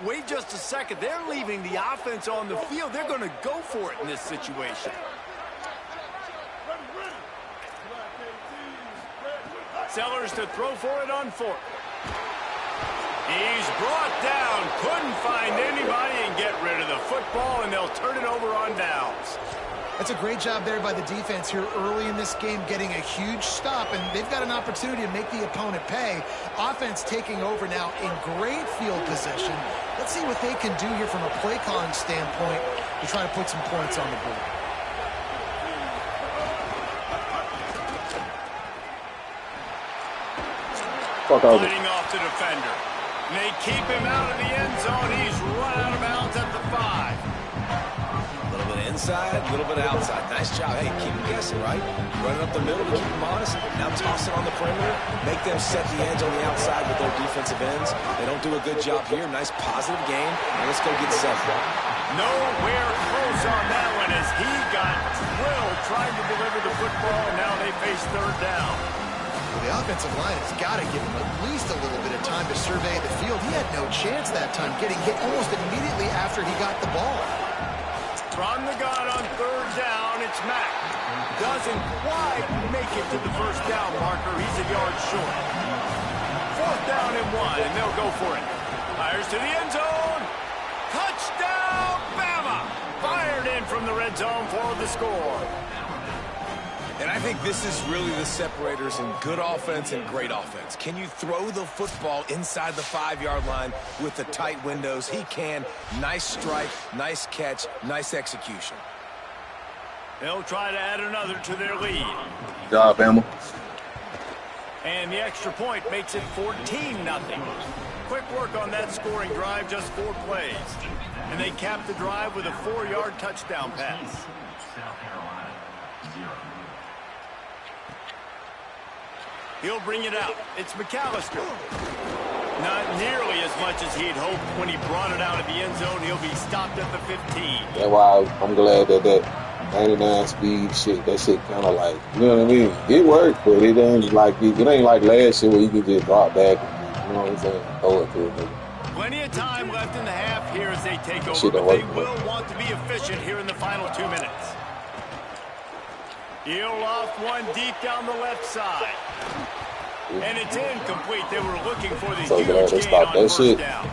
Wait just a second. They're leaving the offense on the field. They're going to go for it in this situation. Sellers to throw for it on 4th. He's brought down. Couldn't find anybody and get rid of the football, and they'll turn it over on downs. That's a great job there by the defense here early in this game, getting a huge stop, and they've got an opportunity to make the opponent pay. Offense taking over now in great field position. Let's see what they can do here from a play calling standpoint to try to put some points on the board. Fighting off the defender. And they keep him out of the end zone. He's run out of bounds at the 5. A little bit inside, a little bit outside. Nice job. Hey, keep him guessing, right? Running up the middle to keep him honest. Now toss it on the perimeter. Make them set the edge on the outside with their defensive ends. They don't do a good job here. Nice positive game. And let's go get 7. Nowhere close on that one as he got drilled trying to deliver the football. And now they face 3rd down. Well, the offensive line has got to give him at least a little bit of time to survey the field. He had no chance that time, getting hit almost immediately after he got the ball. From the gun on 3rd down, it's Mack. Doesn't quite make it to the 1st down marker. He's a yard short. 4th down and 1, and they'll go for it. Fires to the end zone. Touchdown, Bama! Fired in from the red zone for the score. And I think this is really the separators in good offense and great offense. Can you throw the football inside the 5-yard line with the tight windows? He can. Nice strike, nice catch, nice execution. They'll try to add another to their lead. Good job, Bama. And the extra point makes it 14-0. Quick work on that scoring drive, just 4 plays. And they cap the drive with a 4-yard touchdown pass. South Carolina, 0. He'll bring it out. It's McAllister. Not nearly as much as he'd hoped when he brought it out of the end zone. He'll be stopped at the 15. That's why I'm glad that 99 speed shit, that shit kind of like, you know what I mean? It worked, but it ain't like last year where you can just drop back and, you know what I'm saying, throw it to a nigga. Plenty of time left in the half here as they take over, but they will want to be efficient here in the final 2 minutes. He'll off one deep down the left side. And it's incomplete. They were looking for the huge gain on first down.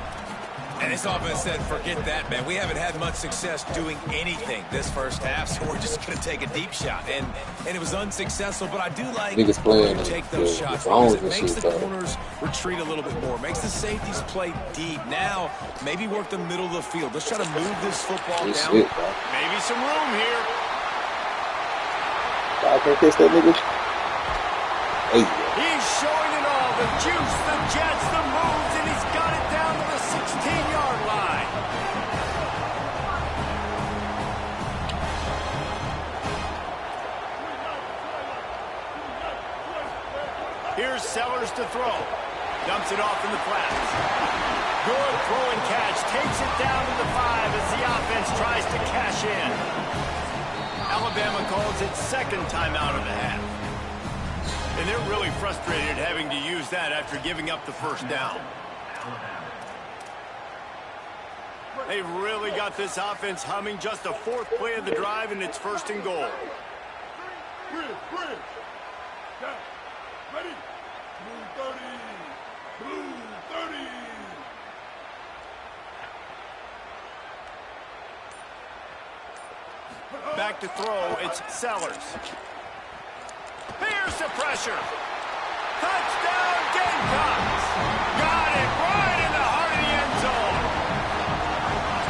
And this offense said, forget that, man. We haven't had much success doing anything this first half, so we're just going to take a deep shot. And it was unsuccessful, but I do like niggas playing to take those shots because it makes the corners retreat a little bit more, makes the safeties play deep. Now, maybe work the middle of the field. Let's try to move this football down. Maybe some room here. I can't catch that nigga. Hey. He's showing it all. The juice, the jets, the moves, and he's got it down to the 16-yard line. Here's Sellers to throw. Dumps it off in the flats. Good throw and catch. Takes it down to the 5 as the offense tries to cash in. Alabama calls it second timeout of the half. And they're really frustrated having to use that after giving up the first down. They've really got this offense humming. Just a 4th play of the drive, and it's 1st and goal. Bridge. Down. Ready? Blue 30. Blue 30. Back to throw, it's Sellers. Here's the pressure. Touchdown, Gamecocks. Got it right in the heart of the end zone.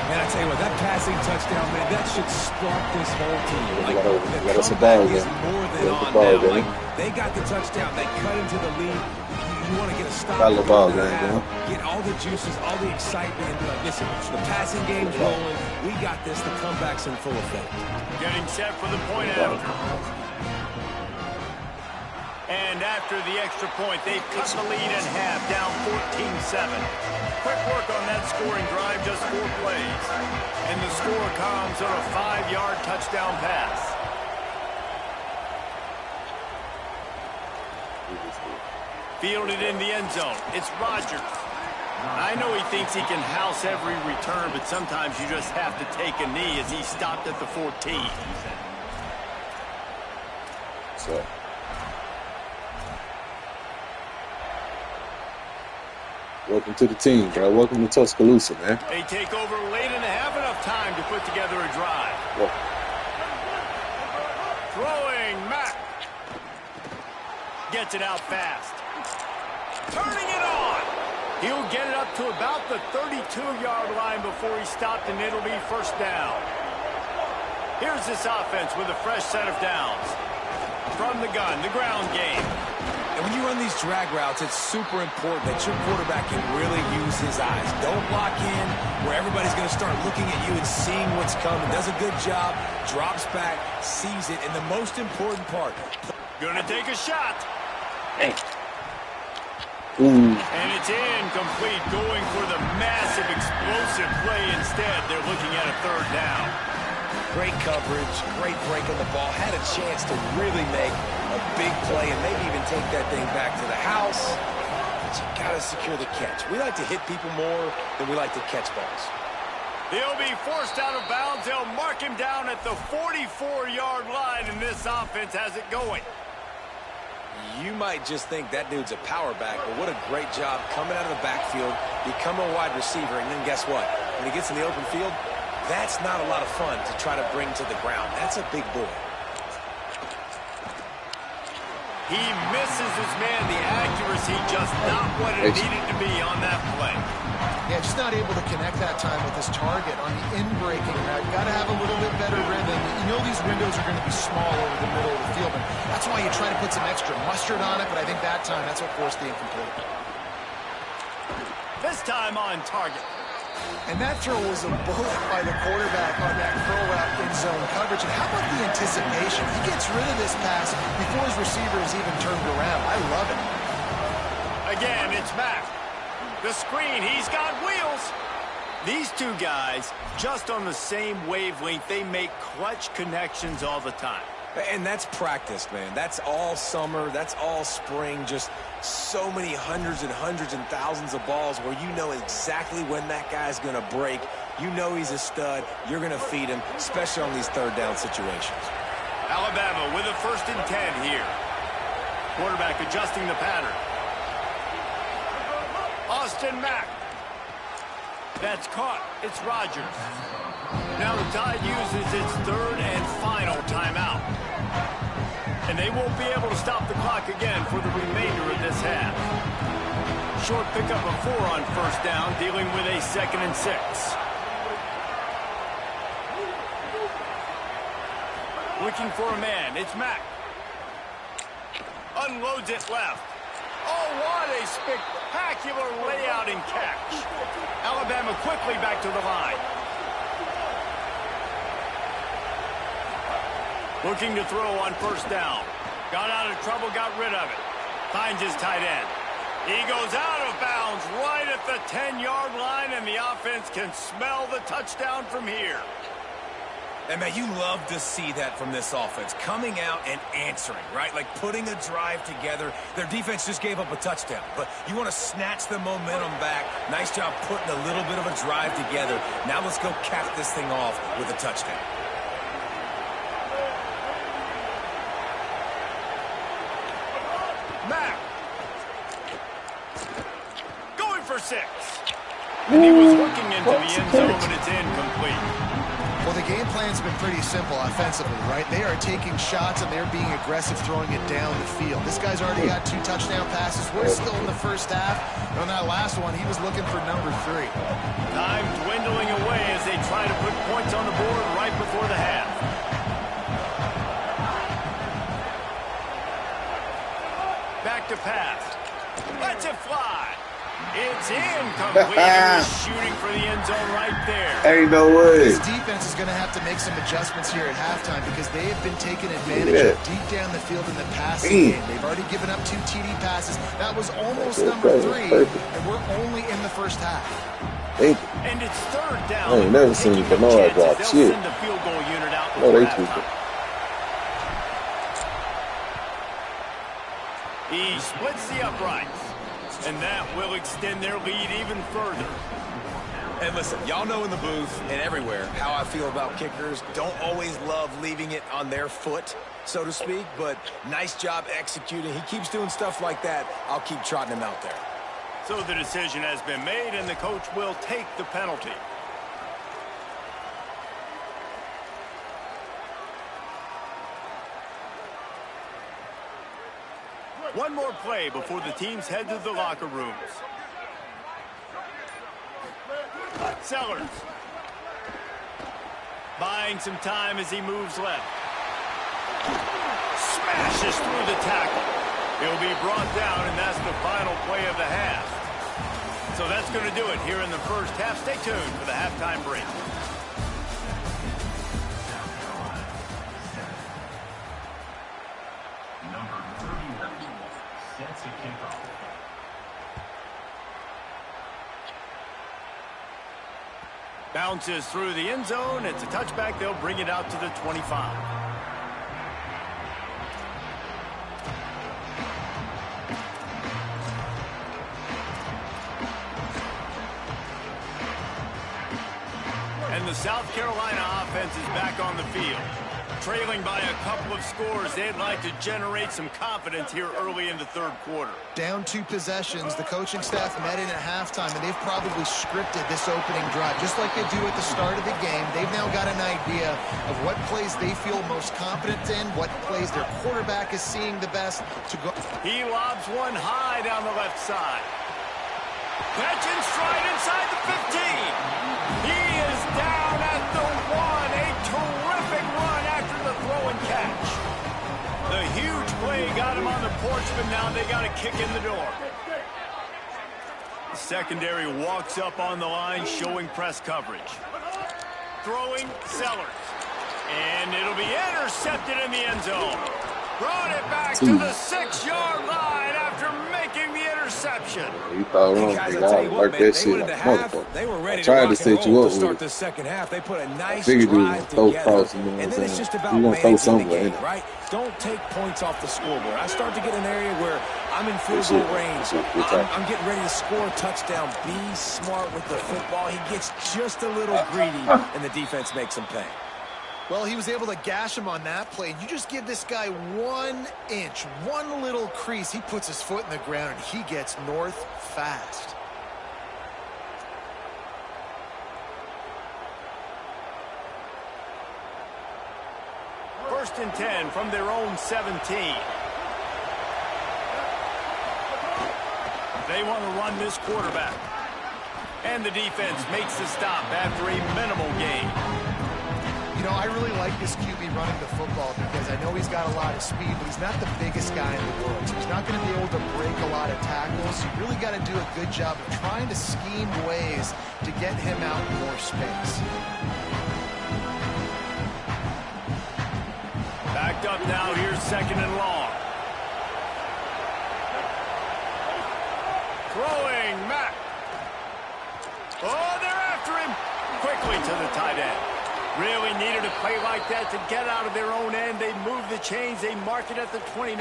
Man, I tell you what, that passing touchdown, man, that should spark this whole team. Like, the comeback is more than on now. Like, they got the touchdown. They cut into the lead. You want to get a stop. Get all the juices, all the excitement, and be like, listen, the passing game's rolling. We got this. The comeback's in full effect. Getting set for the point after. And after the extra point, they've cut the lead in half, down 14-7. Quick work on that scoring drive, just 4 plays. And the score comes on a 5-yard touchdown pass. Fielded in the end zone. It's Rodgers. I know he thinks he can house every return, but sometimes you just have to take a knee as he stopped at the 14. So. Welcome to the team, bro. Welcome to Tuscaloosa, man. They take over late and have enough time to put together a drive. Yeah. Throwing, Mack. Gets it out fast. Turning it on. He'll get it up to about the 32-yard line before he stopped, and it'll be 1st down. Here's this offense with a fresh set of downs. From the gun, the ground game. And when you run these drag routes, it's super important that your quarterback can really use his eyes. Don't lock in where everybody's going to start looking at you and seeing what's coming. Does a good job, drops back, sees it, and the most important part. Gonna take a shot. Hey. And it's incomplete, going for the massive explosive play instead. They're looking at a 3rd down. Great coverage, great break on the ball. Had a chance to really make a big play and maybe even take that thing back to the house. But you got to secure the catch. We like to hit people more than we like to catch balls. He'll be forced out of bounds. They'll mark him down at the 44-yard line, and this offense has it going. You might just think that dude's a power back, but what a great job coming out of the backfield, become a wide receiver, and then guess what? When he gets in the open field, that's not a lot of fun to try to bring to the ground. That's a big boy. He misses his man. The accuracy just not what it needed to be on that play. Yeah, just not able to connect that time with his target on the in-breaking route. Got to have a little bit better rhythm. You know these windows are going to be small over the middle of the field, and that's why you try to put some extra mustard on it, but I think that time, that's what forced the incomplete. This time on target. And that throw was a bullet by the quarterback on that curl route in zone coverage. And how about the anticipation? He gets rid of this pass before his receiver is even turned around. I love it. Again, it's Mack. The screen, he's got wheels. These two guys, just on the same wavelength, they make clutch connections all the time. And that's practice, man. That's all summer. That's all spring. Just so many hundreds and thousands of balls where you know exactly when that guy's going to break. You know he's a stud. You're going to feed him, especially on these third down situations. Alabama with a 1st and 10 here. Quarterback adjusting the pattern. Austin Mack. That's caught. It's Rodgers. Now the Tide uses its 3rd and final timeout. And they won't be able to stop the clock again for the remainder of this half. Short pickup of 4 on 1st down, dealing with a 2nd and 6. Looking for a man. It's Mack. Unloads it left. Oh, what a spectacular layout and catch. Alabama quickly back to the line. Looking to throw on 1st down. Got out of trouble, got rid of it. Finds his tight end. He goes out of bounds right at the 10-yard line, and the offense can smell the touchdown from here. And, man, you love to see that from this offense. Coming out and answering, right? Like putting a drive together. Their defense just gave up a touchdown. But you want to snatch the momentum back. Nice job putting a little bit of a drive together. Now let's go cap this thing off with a touchdown. Mack. Going for 6. And he was looking into the end zone, but it's incomplete. Well, the game plan's been pretty simple offensively, right? They are taking shots, and they're being aggressive throwing it down the field. This guy's already got 2 touchdown passes. We're still in the first half. And on that last one, he was looking for number 3. Time dwindling away as they try to put points on the board right before the half. Back to pass. Lets it fly. It's incomplete. Shooting for the end zone right there. Ain't no way. This defense is going to have to make some adjustments here at halftime because they have been taken advantage of deep down the field in the passing game. They've already given up 2 TD passes. That was almost number 3, and we're only in the first half. And it's 3rd down. I ain't never seen Bernard drop shit. Send the field goal unit out Oh, they before tweaked it. He splits the uprights, and that will extend their lead even further. And listen, y'all know in the booth and everywhere how I feel about kickers. Don't always love leaving it on their foot, so to speak, but nice job executing. He keeps doing stuff like that. I'll keep trotting him out there. So the decision has been made, and the coach will take the penalty. One more play before the teams head to the locker rooms. Sellers. Buying some time as he moves left. Smashes through the tackle. He'll be brought down, and that's the final play of the half. So that's going to do it here in the first half. Stay tuned for the halftime break. Number 31 sets a kickoff. Bounces through the end zone. It's a touchback. They'll bring it out to the 25. And the South Carolina offense is back on the field. trailing by a couple of scores. They'd like to generate some confidence here early in the third quarter. Down 2 possessions, the coaching staff met in at halftime, and they've probably scripted this opening drive. Just like they do at the start of the game, they've now got an idea of what plays they feel most confident in, what plays their quarterback is seeing the best to go. He lobs one high down the left side. Catch in stride inside the 15. He is down at the 1. A terrific run after the throw and catch. The huge play got him on the porch, but now they got a kick in the door. The secondary walks up on the line, showing press coverage. Throwing Sellers. And it'll be intercepted in the end zone. Brought it back to the 6-yard line after making the interception. You thought wrong. Guys, I I'll tell you what, worked man, that they shit went like into a half. motherfucker. They were ready I tried to to rock set and you roll up to with start it. the second half. They put a nice Figured you was drive gonna throw together. cross, you know what And I'm then it's saying? just about You gonna throw managing the somewhere, game, innit? right? Don't take points off the scoreboard. I start to get an area where I'm in field Good goal shit. range. Good shit. I'm getting ready to score a touchdown. Be smart with the football. He gets just a little greedy, and the defense makes him pay. Well, he was able to gash him on that play. You just give this guy 1 inch, one little crease. He puts his foot in the ground, and he gets north fast. First and 10 from their own 17. They want to run this quarterback. And the defense makes the stop after a minimal gain. You know, I really like this QB running the football because I know he's got a lot of speed, but he's not the biggest guy in the world. So he's not going to be able to break a lot of tackles. You really got to do a good job of trying to scheme ways to get him out in more space. Backed up now, here's second and long. Throwing, Mack. Oh, they're after him. Quickly to the tight end. Really needed a play like that to get out of their own end. They move the chains. They mark it at the 29.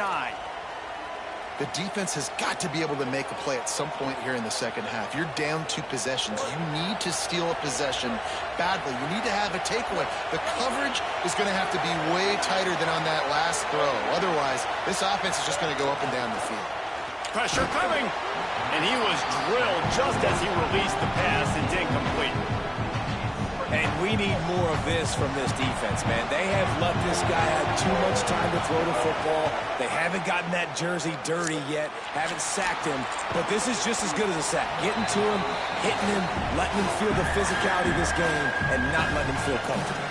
The defense has got to be able to make a play at some point here in the second half. You're down 2 possessions. You need to steal a possession badly. You need to have a takeaway. The coverage is going to have to be way tighter than on that last throw. Otherwise, this offense is just going to go up and down the field. Pressure coming. And he was drilled just as he released the pass. It's incomplete. And we need more of this from this defense, man. They have let this guy have too much time to throw the football. They haven't gotten that jersey dirty yet, haven't sacked him. But this is just as good as a sack. Getting to him, hitting him, letting him feel the physicality of this game, and not letting him feel comfortable.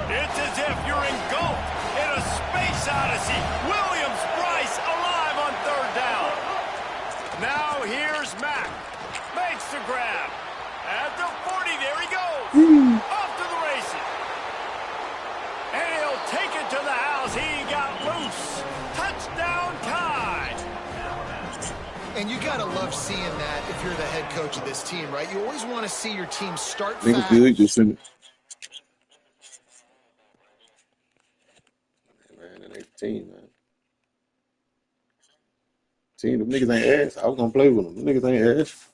It's as if you're engulfed in a space odyssey. Williams-Brice alive on third down. Now here's Mack. Makes the grab. At the 40, there he goes. Off to the races. And he'll take it to the house. He got loose. Touchdown Tide. And you got to love seeing that if you're the head coach of this team, right? You always want to see your team start Niggas fast. good, just send it. Man, that ain't the team, man. Team, them niggas ain't ass. I was gonna play with them. Them niggas ain't ass.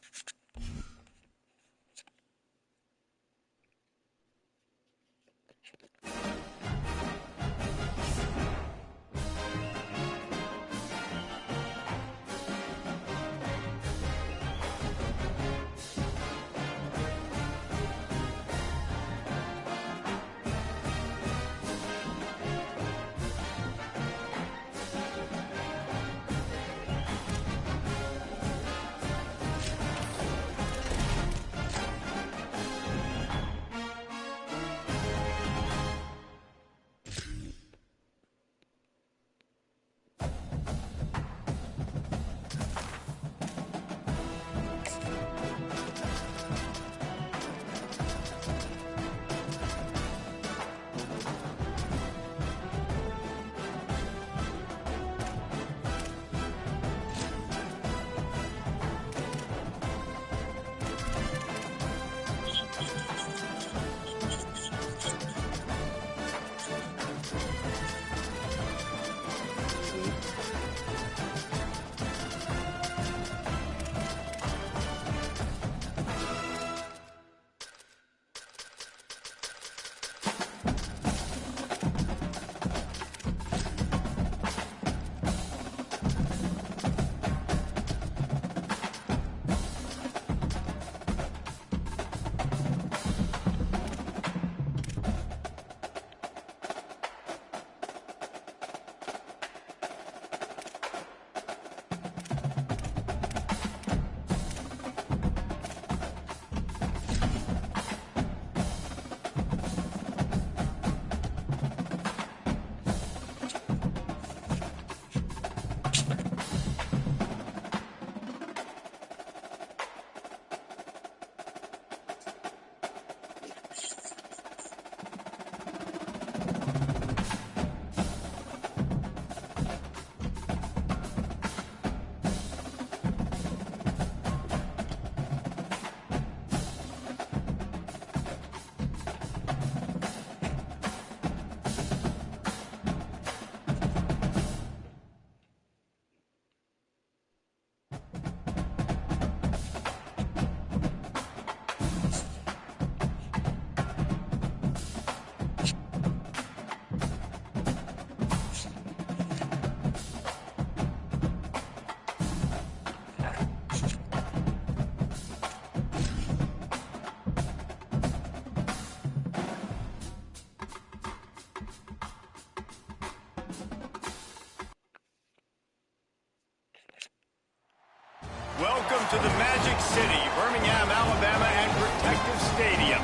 to the Magic City, Birmingham, Alabama, and Protective Stadium.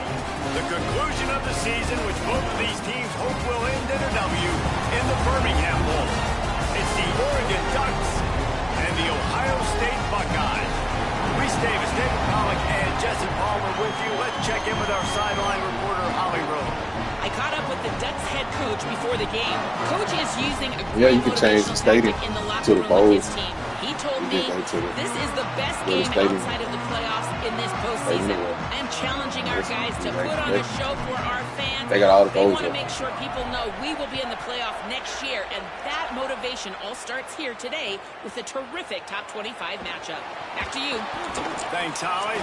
The conclusion of the season, which both of these teams hope will end in a W in the Birmingham Bowl. It's the Oregon Ducks and the Ohio State Buckeyes. Reese Davis, David Pollack, and Jesse Palmer with you. Let's check in with our sideline reporter, Holly Rowe. I caught up with the Ducks head coach before the game. Coach is using a Yeah, you can change the stadium in the to locker the room with his Bowls. team. He told me this is the best Yeah, the game stadium. outside of the playoffs in this postseason. And challenging our guys to put on a show for our fans. They got all the They Bowls want to up. make sure people know we will be in the playoff next year. And that motivation all starts here today with a terrific top 25 matchup. Back to you. Thanks, Holly.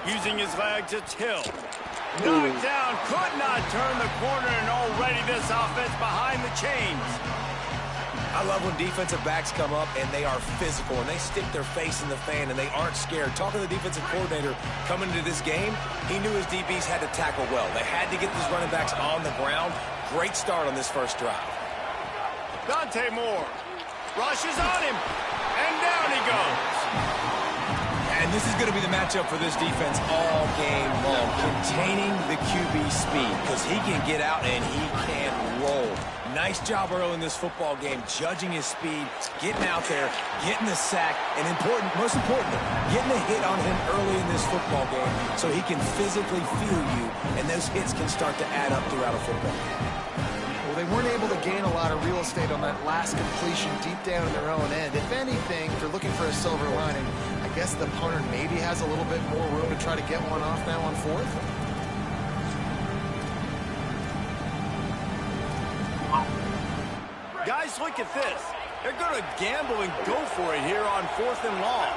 Using his legs, it's Hill. Knocked down, could not turn the corner, and already this offense behind the chains. I love when defensive backs come up and they are physical and they stick their face in the fan and they aren't scared. Talking to the defensive coordinator coming into this game, he knew his DBs had to tackle well. They had to get these running backs on the ground. Great start on this first drive. Dante Moore rushes on him, and down he goes. And this is going to be the matchup for this defense all game long, containing the QB speed because he can get out and he can roll. Nice job early in this football game, judging his speed, getting out there, getting the sack, and most importantly, getting a hit on him early in this football game so he can physically feel you, and those hits can start to add up throughout a football game. Well, they weren't able to gain a lot of real estate on that last completion deep down in their own end. If anything, if they're looking for a silver lining, I guess the punter maybe has a little bit more room to try to get one off now on fourth. Guys, look at this. They're going to gamble and go for it here on 4th and long.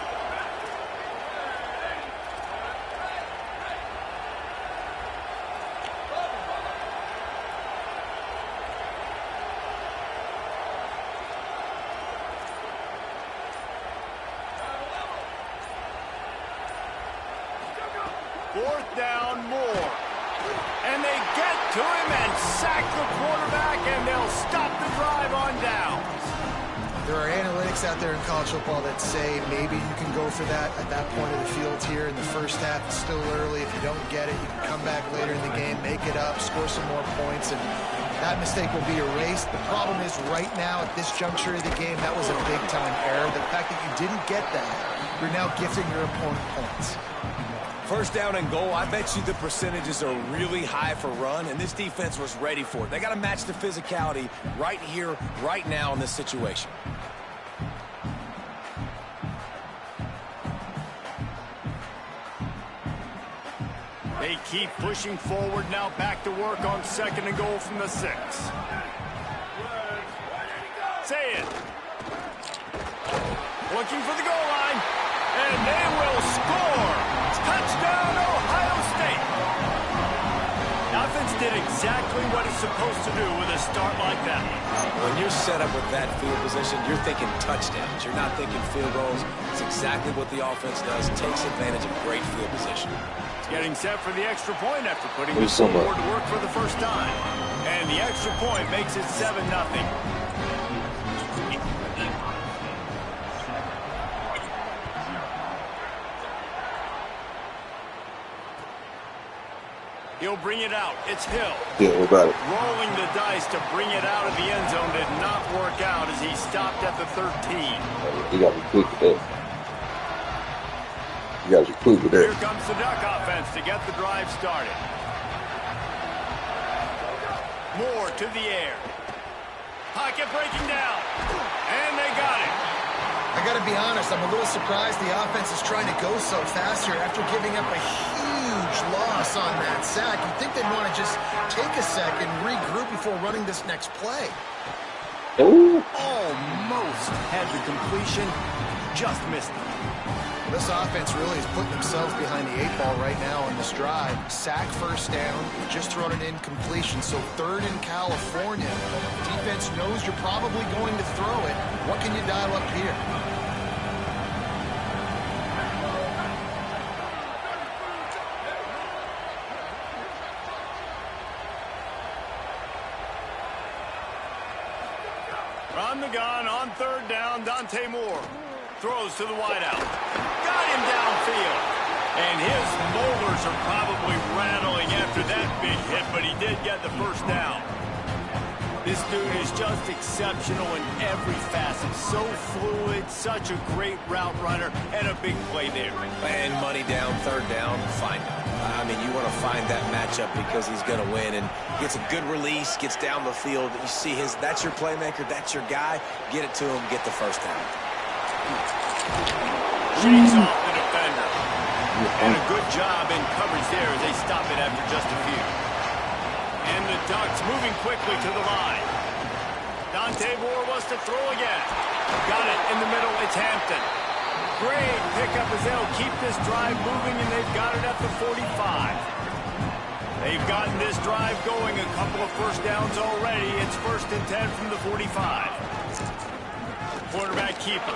Fourth down, Moore. And they get to him and sack the quarterback, and they'll stop the drive on downs. There are analytics out there in college football that say maybe you can go for that at that point of the field here in the first half. It's still early. If you don't get it, you can come back later in the game, make it up, score some more points, and that mistake will be erased. The problem is right now at this juncture of the game, that was a big-time error. The fact that you didn't get that, you're now gifting your opponent points. First down and goal, I bet you the percentages are really high for run, and this defense was ready for it. They got to match the physicality right here, right now in this situation. They keep pushing forward now, back to work on 2nd and goal from the 6. Say it. Looking for the goal line, and they will score. Touchdown, Ohio State. The offense did exactly what it's supposed to do with a start like that. When you're set up with that field position, you're thinking touchdowns. You're not thinking field goals. It's exactly what the offense does. Takes advantage of great field position. It's getting set for the extra point after putting the scoreboard to work for the first time. And the extra point makes it 7-0. He'll bring it out. It's Hill. Yeah, what about it? Rolling the dice to bring it out of the end zone did not work out as he stopped at the 13. You got to be quick with that. You got to be quick with that. Here comes the Duck offense to get the drive started. Moore to the air. Pocket breaking down. And they got it. I got to be honest, I'm a little surprised the offense is trying to go so fast here after giving up a huge loss on that sack. You'd think they'd want to just take a second, regroup before running this next play. Ooh. Almost had the completion, just missed it. This offense really is putting themselves behind the 8 ball right now on this drive. Sack first down, just thrown an incompletion, so 3rd in California. Defense knows you're probably going to throw it. What can you dial up here? From the gun on 3rd down, Dante Moore throws to the wideout. Got him downfield. And his molars are probably rattling after that big hit, but he did get the first down. This dude is just exceptional in every facet. So fluid, such a great route runner, and a big play there. And money down, 3rd down, find him. I mean, you want to find that matchup because he's going to win, and gets a good release, gets down the field. You see that's your playmaker, that's your guy. Get it to him, get the first down. She's off the defender. And a good job in coverage there as they stop it after just a few. And the Ducks moving quickly to the line. Dante Moore wants to throw again. Got it in the middle, it's Hampton. Great pickup as they'll keep this drive moving, and they've got it at the 45. They've gotten this drive going, a couple of first downs already. It's 1st and 10 from the 45. Quarterback keeper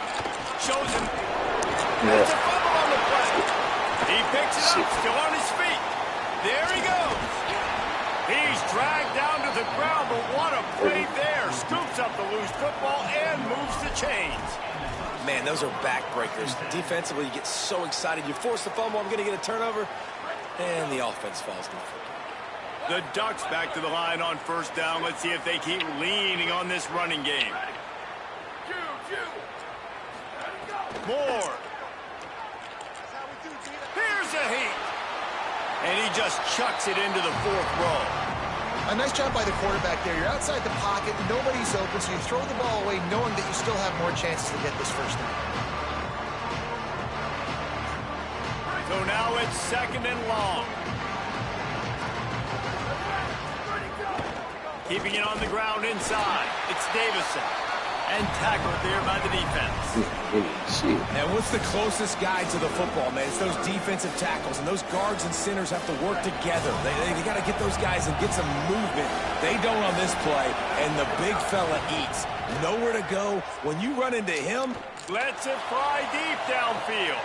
shows him. That's a fumble on the play. He picks it up, still on his feet. There he goes. He's dragged down to the ground, but what a play there. Scoops up the loose football and moves the chains. Man, those are backbreakers. Defensively, you get so excited. You force the fumble, I'm going to get a turnover, and the offense falls to the football. The Ducks back to the line on 1st down. Let's see if they keep leaning on this running game. Moore. Here's a heat. And he just chucks it into the 4th row. A nice job by the quarterback there. You're outside the pocket, nobody's open, so you throw the ball away knowing that you still have more chances to get this first down. So now it's 2nd and long. Keeping it on the ground inside. It's Davison. And tackled there by the defense. And what's the closest guy to the football, man? It's those defensive tackles, and those guards and centers have to work together. They got to get those guys and get some movement. They don't on this play, and the big fella eats. Nowhere to go. When you run into him, lets it fly deep downfield.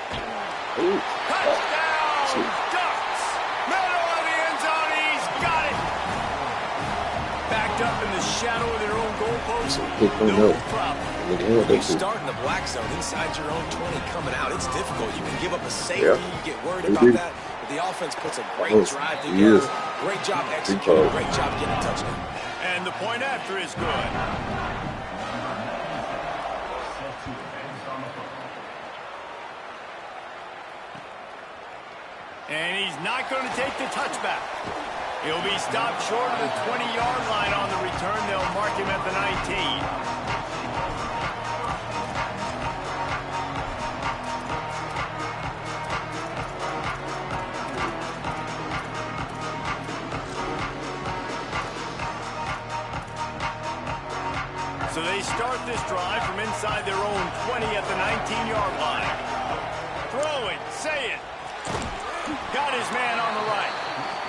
Ooh. Touchdown, Ducks! Middle of the end zone, he's got it! Backed up in the shadow of their own goalpost. No problem. You start in the black zone inside your own 20 coming out. It's difficult. You can give up a safety. You get worried about that. But the offense puts a great drive together. Great job executing. Great job getting a touchdown. And the point after is good. And he's not going to take the touchback. He'll be stopped short of the 20-yard line on the return. They'll mark him at the 19. So they start this drive from inside their own 20 at the 19-yard line. Throwing, say it. Got his man on the right.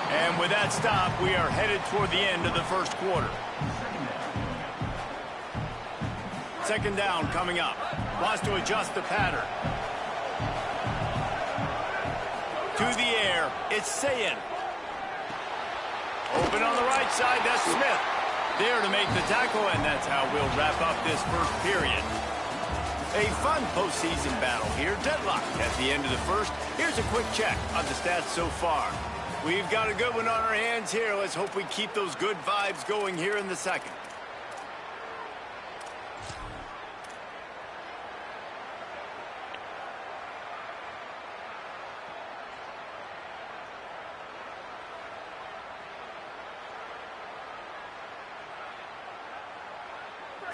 And with that stop, we are headed toward the end of the first quarter. 2nd down coming up. Wants to adjust the pattern. To the air, it's Sayin. Open on the right side, that's Smith. There to make the tackle, and that's how we'll wrap up this first period. A fun postseason battle here. Deadlocked at the end of the first. Here's a quick check on the stats so far. We've got a good one on our hands here. Let's hope we keep those good vibes going here in the second.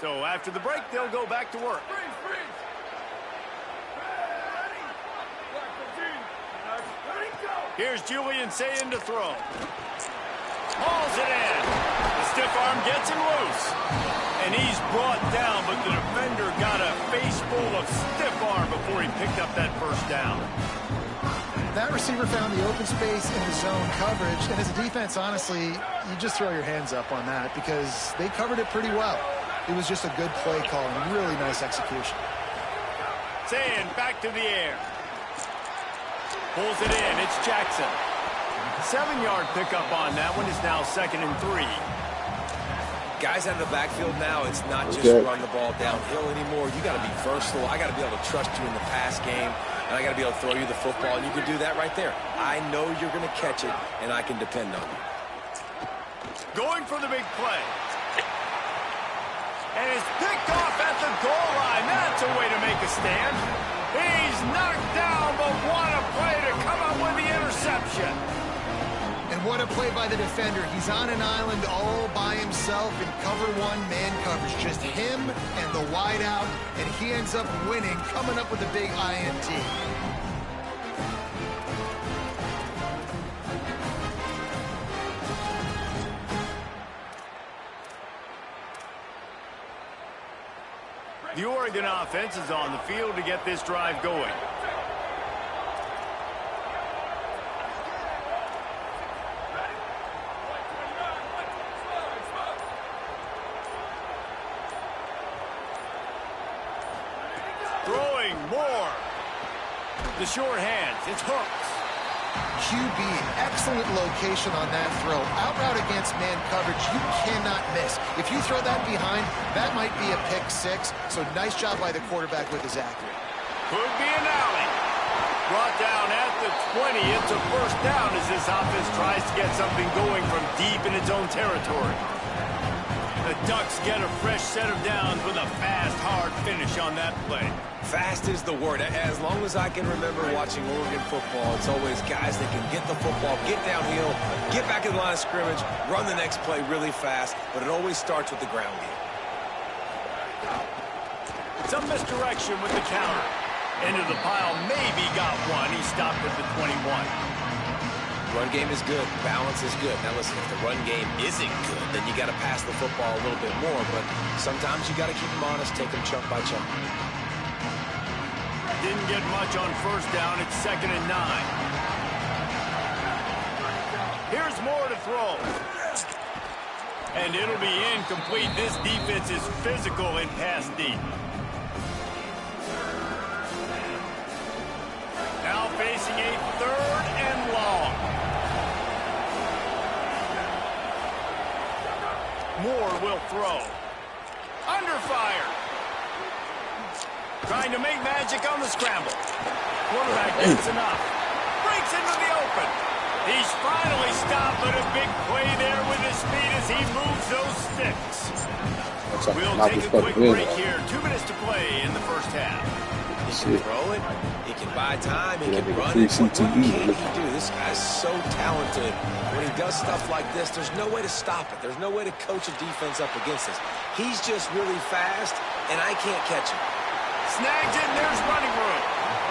So after the break, they'll go back to work. Here's Julian Sayin to throw. Hauls it in. The stiff arm gets him loose. And he's brought down, but the defender got a face full of stiff arm before he picked up that first down. That receiver found the open space in the zone coverage, and as a defense, honestly, you just throw your hands up on that because they covered it pretty well. It was just a good play call and really nice execution. Saying back to the air. Pulls it in. It's Jackson. 7-yard pickup on that one. Is now 2nd and 3. Guys out of the backfield now, it's not just run the ball downhill anymore. You got to be versatile. I got to be able to trust you in the pass game, and I got to be able to throw you the football, and you can do that right there. I know you're going to catch it, and I can depend on you. Going for the big play. And it's picked off at the goal line. That's a way to make a stand. He's knocked down, but what a play to come up with the interception. And what a play by the defender. He's on an island all by himself in cover 1 man coverage. Just him and the wide out, and he ends up winning, coming up with a big INT. The Oregon offense is on the field to get this drive going. Throwing more. The short hands. It's Hooks. QB, excellent location on that throw. Out route against man coverage, you cannot miss. If you throw that behind, that might be a pick 6. So nice job by the quarterback with his accuracy. Could be an alley. Brought down at the 20. It's a first down as this offense tries to get something going from deep in its own territory. The Ducks get a fresh set of downs with a fast, hard finish on that play. Fast is the word. As long as I can remember watching Oregon football, it's always guys that can get the football, get downhill, get back in the line of scrimmage, run the next play really fast, but it always starts with the ground game. Some misdirection with the counter. Into the pile, maybe got one. He stopped at the 21. Run game is good. Balance is good. Now listen, if the run game isn't good, then you got to pass the football a little bit more, but sometimes you got to keep them honest, take them chunk by chunk. Didn't get much on first down. It's 2nd and 9. Here's more to throw. And it'll be incomplete. This defense is physical in pass deep. Now facing a 3rd and long. Moore will throw. Under fire. Trying to make magic on the scramble. Quarterback gets enough. Breaks into the open. He's finally stopped, but a big play there with his speed as he moves those sticks. We'll take a quick break here. 2 minutes to play in the first half. He can throw it. He can buy time. He can run it. What can he do? This guy's so talented. When he does stuff like this, there's no way to stop it. There's no way to coach a defense up against this. He's just really fast, and I can't catch him. Snags it, and there's running room.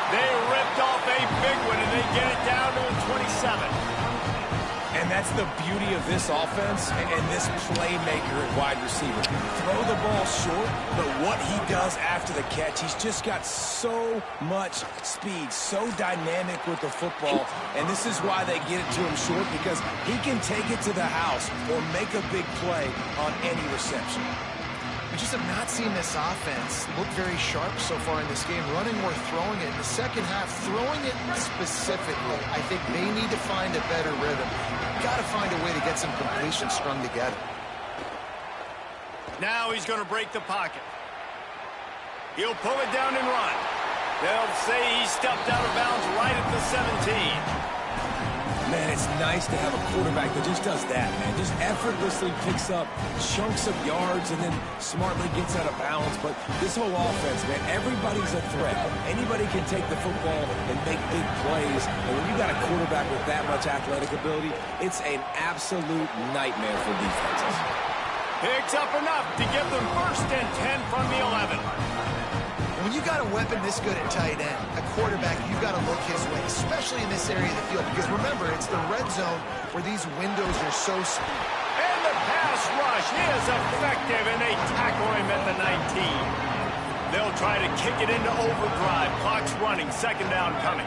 They ripped off a big one, and they get it down to the 27. And that's the beauty of this offense and this playmaker at wide receiver. Throw the ball short, but what he does after the catch, he's just got so much speed, so dynamic with the football. And this is why they get it to him short, because he can take it to the house or make a big play on any reception. We just have not seen this offense look very sharp so far in this game, running or throwing it. In the second half, throwing it specifically, I think they need to find a better rhythm. Got to find a way to get some completions strung together. Now he's going to break the pocket. He'll pull it down and run. They'll say he stepped out of bounds right at the 17. Man, it's nice to have a quarterback that just does that, man. Just effortlessly picks up chunks of yards and then smartly gets out of bounds. But this whole offense, man, everybody's a threat. Anybody can take the football and make big plays. And when you got a quarterback with that much athletic ability, it's an absolute nightmare for defenses. Picks up enough to give them 1st and 10 from the 11. When you got a weapon this good at tight end, a quarterback, you've got to look his way, especially in this area of the field. Because remember, it's the red zone where these windows are so small. And the pass rush rush is effective, and they tackle him at the 19. They'll try to kick it into overdrive. Clock's running. Second down coming.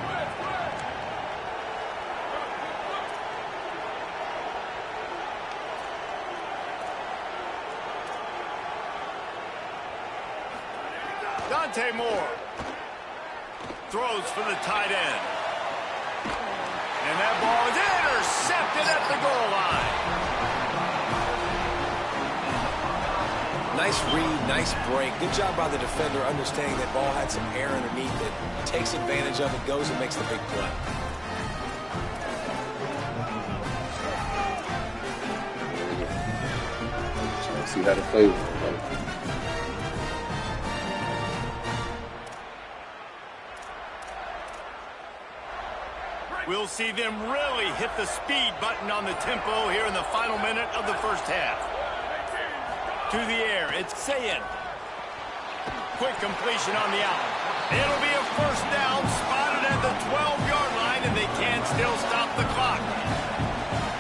Dante Moore throws for the tight end. And that ball is intercepted at the goal line. Nice read, nice break. Good job by the defender understanding that ball had some air underneath it. Takes advantage of it, goes and makes the big play. Trying to see how to play with it. We'll see them really hit the speed button on the tempo here in the final minute of the first half. To the air, it's Sayin. Quick completion on the out. It'll be a first down, spotted at the 12-yard line, and they can still stop the clock.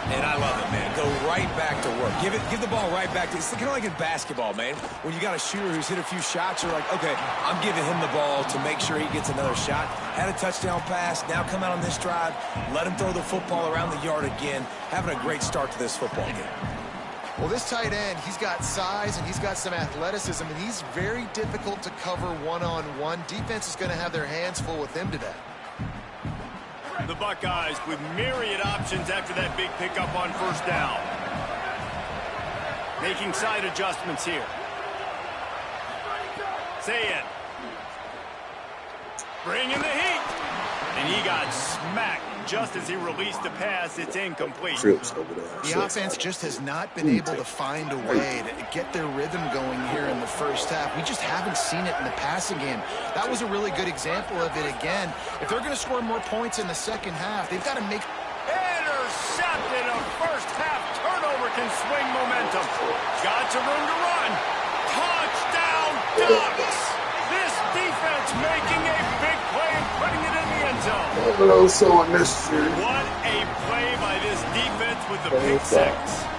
And I love it, man. Go right back to work. Give the ball right back to. It's kind of like in basketball, man. When you got a shooter who's hit a few shots, you're like, okay, I'm giving him the ball to make sure he gets another shot. Had a touchdown pass. Now come out on this drive. Let him throw the football around the yard again. Having a great start to this football game. Well, this tight end, he's got size and he's got some athleticism, and he's very difficult to cover one-on-one. Defense is going to have their hands full with him today. The Buckeyes with myriad options after that big pickup on first down. Making side adjustments here. Sayin. Bringing the heat. And he got smacked just as he released the pass. It's incomplete. The offense just has not been able to find a way to get their rhythm going here in the first half. We just haven't seen it in the passing game. That was a really good example of it again. If they're going to score more points in the second half, they've got to make... Intercepted. A first half turnover can swing momentum. Got some room to run. Touchdown Ducks. This defense making a big play and putting it in the end zone. That was so unnecessary. What a play by this defense with the pick six.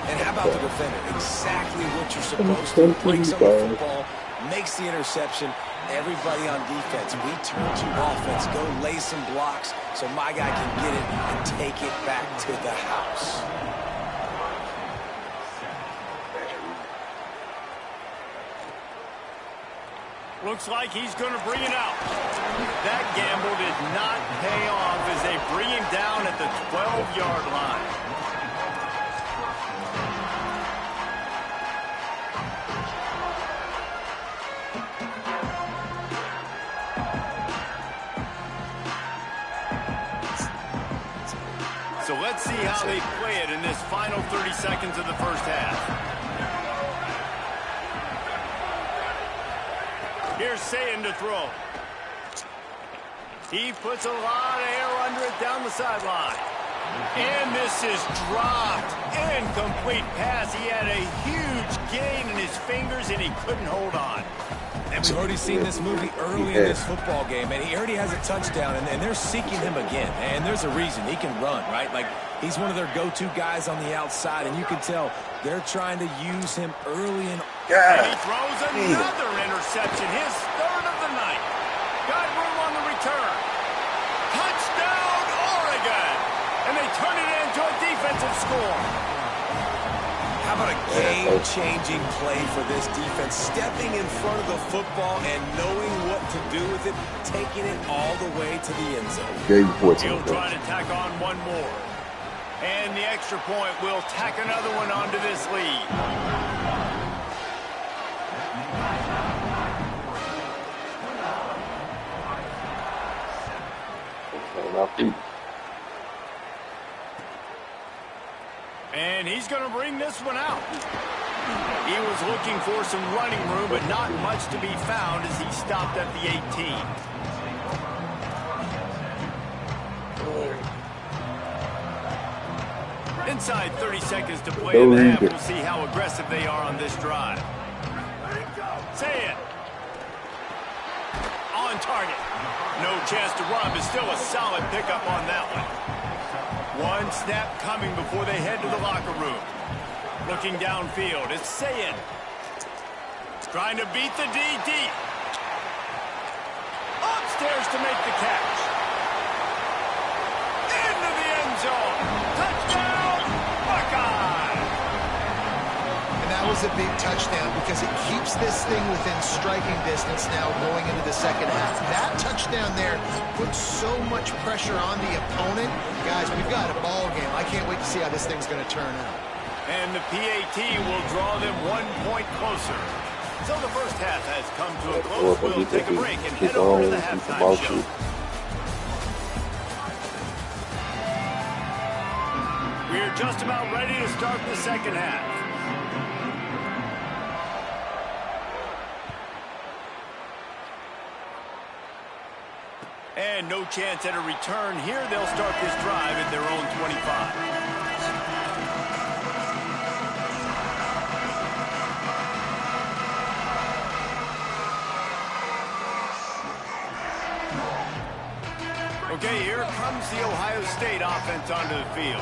And how about the defender? Exactly what you're supposed to. Breaks up the football, makes the interception. Everybody on defense, we turn to offense. Go lay some blocks so my guy can get it and take it back to the house. Looks like he's going to bring it out. That gamble did not pay off as they bring him down at the 12-yard line. So let's see how they play it in this final 30 seconds of the first half. Here's Sayin to throw. He puts a lot of air under it down the sideline. And this is dropped. Incomplete pass. He had a huge gain in his fingers, and he couldn't hold on. And we've already seen this movie early in this football game, and he already has a touchdown, and they're seeking him again. And there's a reason. He can run, right? Like, he's one of their go-to guys on the outside, and you can tell they're trying to use him early in. And he throws another interception, his third of the night. Got room on the return. Touchdown, Oregon! And they turn it into a defensive score. How about a game-changing play for this defense? Stepping in front of the football and knowing what to do with it, taking it all the way to the end zone. He'll try to tack on one more. And the extra point will tack another one onto this lead. And he's going to bring this one out. He was looking for some running room, but not much to be found as he stopped at the 18. Inside 30 seconds to play in the half. We'll see how aggressive they are on this drive. Say it. On target. No chance to run, but still a solid pickup on that one. One snap coming before they head to the locker room. Looking downfield, it's Sayin. Trying to beat the D deep. Upstairs to make the catch. Into the end zone. Touchdown, Buckeye! And that was a big touchdown because it keeps this thing within striking distance now going into the second half. That touchdown there puts so much pressure on the opponent. Guys, we've got a ball game. I can't wait to see how this thing's going to turn out. And the PAT will draw them 1 point closer. So the first half has come to a close. We'll take a break and head over to the halftime show. We're just about ready to start the second half. And no chance at a return here. They'll start this drive at their own 25. Okay, here comes the Ohio State offense onto the field.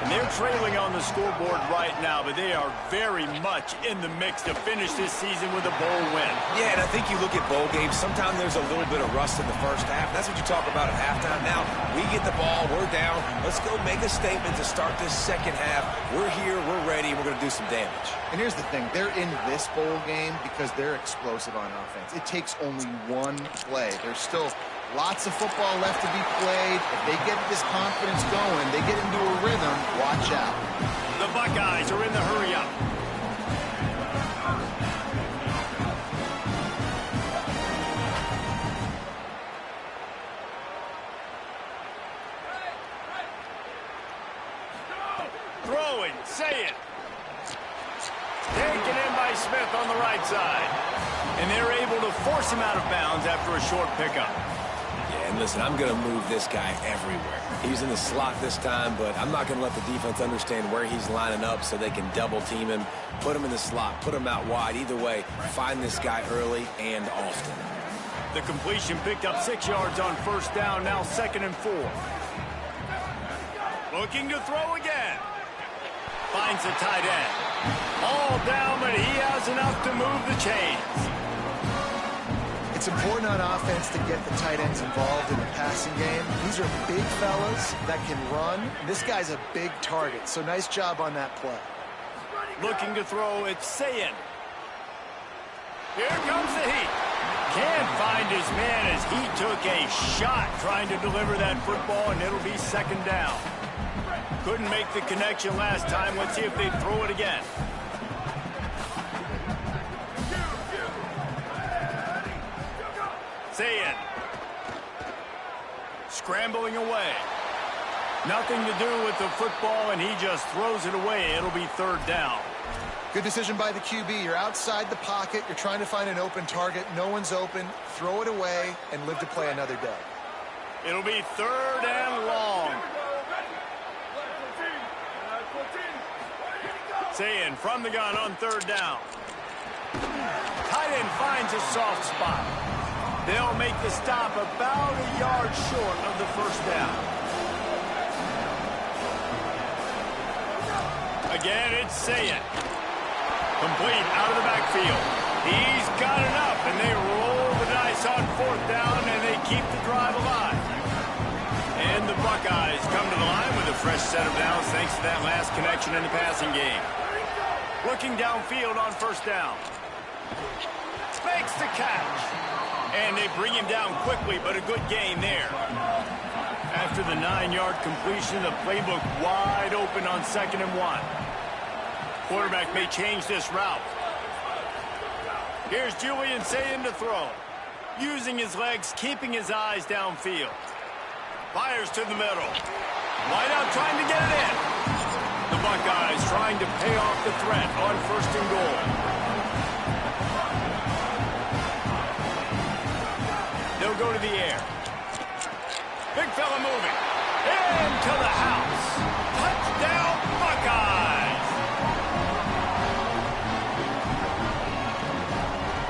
And they're trailing on the scoreboard right now, but they are very much in the mix to finish this season with a bowl win. Yeah, and I think you look at bowl games, sometimes there's a little bit of rust in the first half. That's what you talk about at halftime. Now, we get the ball, we're down. Let's go make a statement to start this second half. We're here, we're ready, we're going to do some damage. And here's the thing. They're in this bowl game because they're explosive on offense. It takes only one play. There's still lots of football left to be played. If they get this confidence going, they get into a rhythm, watch out. The Buckeyes are in the hurry-up. Throwing, say it. Taken in by Smith on the right side. And they're able to force him out of bounds after a short pickup. And listen, I'm going to move this guy everywhere. He's in the slot this time, but I'm not going to let the defense understand where he's lining up so they can double team him, put him in the slot, put him out wide. Either way, find this guy early and often. The completion picked up 6 yards on first down, now 2nd and 4. Looking to throw again. Finds the tight end. All down, but he has enough to move the chains. It's important on offense to get the tight ends involved in the passing game. These are big fellas that can run. This guy's a big target, so nice job on that play. Looking to throw, it's Sayin. Here comes the heat. Can't find his man as he took a shot trying to deliver that football, and it'll be 2nd down. Couldn't make the connection last time. Let's see if they throw it again. Sayin. Scrambling away. Nothing to do with the football, and he just throws it away. It'll be 3rd down. Good decision by the QB. You're outside the pocket. You're trying to find an open target. No one's open. Throw it away and live to play another day. It'll be 3rd and long. Sayin from the gun on 3rd down. Tight end finds a soft spot. They'll make the stop about a yard short of the 1st down. Again, it's Sayin. Complete out of the backfield. He's got enough, and they roll the dice on 4th down, and they keep the drive alive. And the Buckeyes come to the line with a fresh set of downs thanks to that last connection in the passing game. Looking downfield on 1st down. Makes the catch. And they bring him down quickly, but a good gain there. After the 9-yard completion, the playbook wide open on 2nd and 1. Quarterback may change this route. Here's Julian Sayin to throw. Using his legs, keeping his eyes downfield. Fires to the middle. Wideout trying to get it in. The Buckeyes trying to pay off the threat on 1st and goal. They'll go to the air. Big fella moving. Into the house. Touchdown, Buckeyes.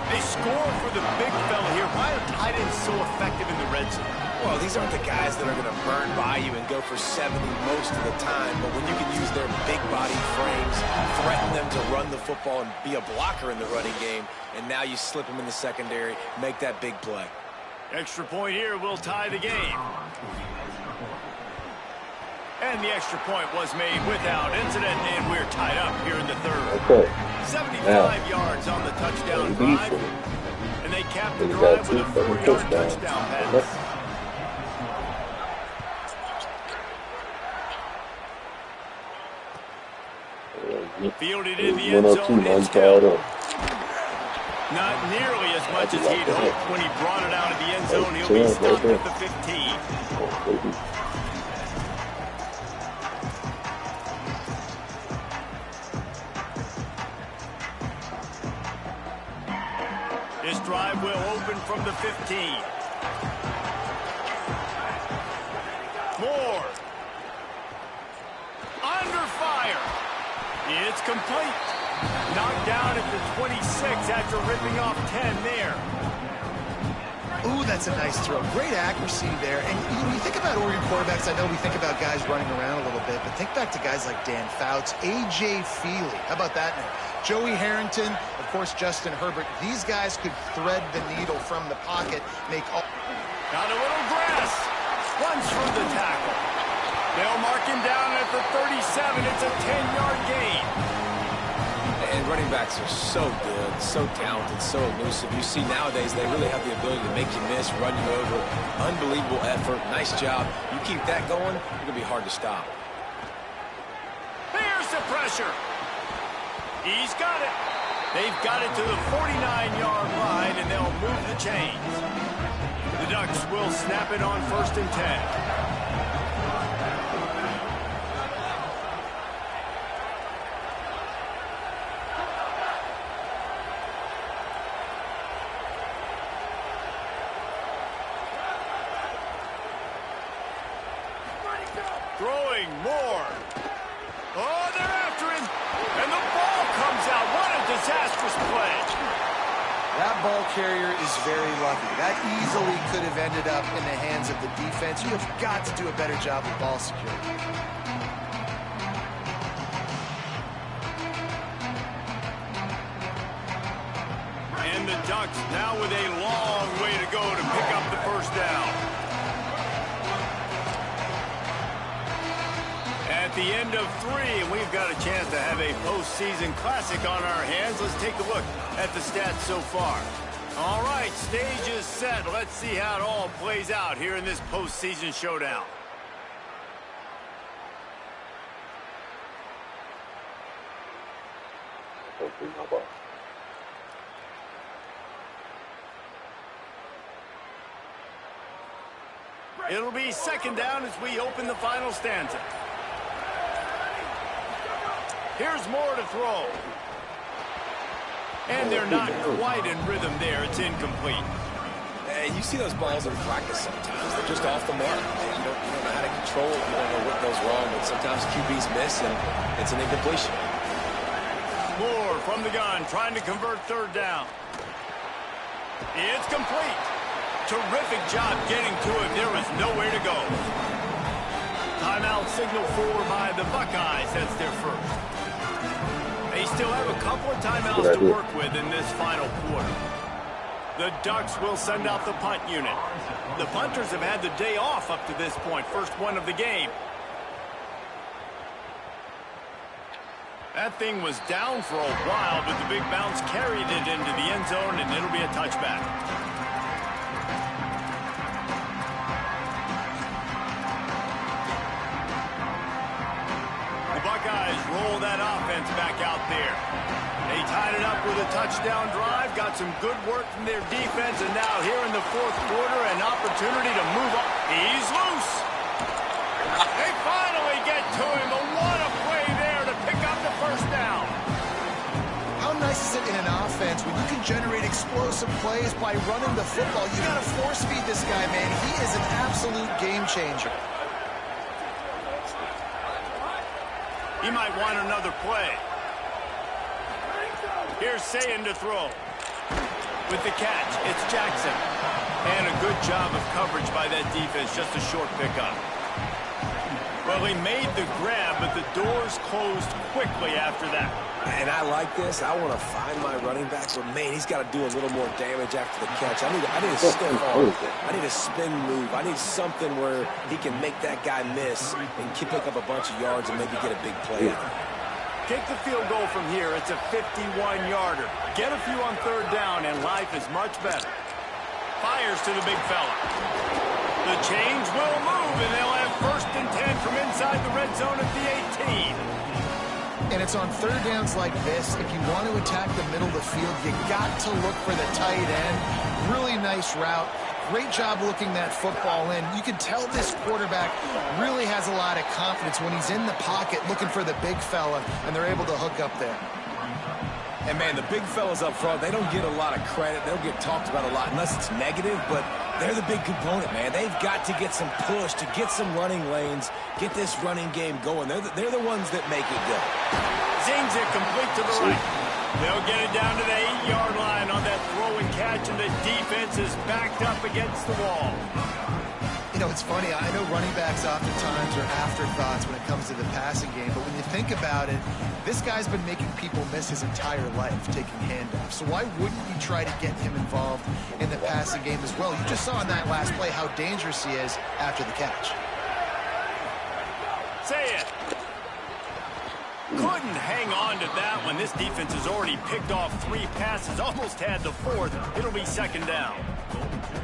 They score for the big fella here. Why are tight ends so effective in the red zone? Well, these aren't the guys that are going to burn by you and go for 70 most of the time, but when you can use their big body frames, threaten them to run the football and be a blocker in the running game, and now you slip them in the secondary, make that big play. Extra point here will tie the game. And the extra point was made without incident, and we're tied up here in the third. Okay. 75 yards on the touchdown drive, and they capped the drive with a 4-yard touchdown pass. Fielded in the end zone, it's Hill. Not nearly as much as he'd hoped when he brought it out of the end zone. He'll be stopped at the 15. This drive will open from the 15. Moore. Under fire. It's complete. Knocked down at the 26 after ripping off 10 there. Ooh, that's a nice throw. Great accuracy there. And when you think about Oregon quarterbacks, I know we think about guys running around a little bit, but think back to guys like Dan Fouts, A.J. Feely. How about that name? Joey Harrington, of course, Justin Herbert. These guys could thread the needle from the pocket, make all... Got a little grass. Runs from the tackle. They'll mark him down at the 37. It's a 10-yard gain. And running backs are so good, so talented, so elusive. You see nowadays they really have the ability to make you miss, run you over. Unbelievable effort. Nice job. You keep that going, it's going to be hard to stop. There's the pressure. He's got it. They've got it to the 49-yard line, and they'll move the chains. The Ducks will snap it on 1st and 10. Throwing more. Oh, they're after him. And the ball comes out. What a disastrous play. That ball carrier is very lucky. That easily could have ended up in the hands of the defense. You have got to do a better job with ball security. And the Ducks now with a long way to go to pick up the first down. At the end of 3, and we've got a chance to have a postseason classic on our hands. Let's take a look at the stats so far. All right, stage is set. Let's see how it all plays out here in this postseason showdown. It'll be 2nd down as we open the final stanza. Here's Moore to throw. And they're not quite in rhythm there. It's incomplete. Hey, you see those balls in practice sometimes. They're just off the mark. You don't know how to control it. You don't know what goes wrong. But sometimes QBs miss, and it's an incompletion. Moore from the gun, trying to convert 3rd down. It's complete. Terrific job getting to him. There was nowhere to go. Timeout signal for by the Buckeyes. That's their first. They still have a couple of timeouts to work with in this final quarter. The Ducks will send out the punt unit. The punters have had the day off up to this point. First one of the game. That thing was down for a while, but the big bounce carried it into the end zone, and it'll be a touchback. Buckeyes roll that offense back out there. They tied it up with a touchdown drive, got some good work from their defense, and now here in the 4th quarter, an opportunity to move on. He's loose. They finally get to him, but what a play there to pick up the first down. How nice is it in an offense when you can generate explosive plays by running the football? You got to force feed this guy, man. He is an absolute game changer. He might want another play. Here's Sayin to throw. With the catch, it's Jackson. And a good job of coverage by that defense, just a short pickup. Well, he made the grab, but the doors closed quickly after that. And I like this. I want to find my running back, but man, he's got to do a little more damage after the catch. I need a stiff arm. I need a spin move. I need something where he can make that guy miss and pick up a bunch of yards and maybe get a big play out. Kick the field goal from here. It's a 51-yarder. Get a few on third down, and life is much better. Fires to the big fella. The chains will move, and they'll have 1st and 10 from inside the red zone at the 18. And it's on third downs like this. If you want to attack the middle of the field, you got to look for the tight end. Really nice route. Great job looking that football in. You can tell this quarterback really has a lot of confidence when he's in the pocket looking for the big fella, and they're able to hook up there. And, man, the big fellas up front, they don't get a lot of credit. They don't get talked about a lot unless it's negative, but they're the big component, man. They've got to get some push, to get some running lanes, get this running game going. They're the ones that make it go. Zings it complete to the right. They'll get it down to the 8-yard line on that throw and catch, and the defense is backed up against the wall. You know, it's funny. I know running backs oftentimes are afterthoughts when it comes to the passing game, but when you think about it, this guy's been making people miss his entire life taking handoffs. So why wouldn't you try to get him involved in the passing game as well? You just saw in that last play how dangerous he is after the catch. Say it. Couldn't hang on to that one. This defense has already picked off 3 passes, almost had the 4th. It'll be 2nd down.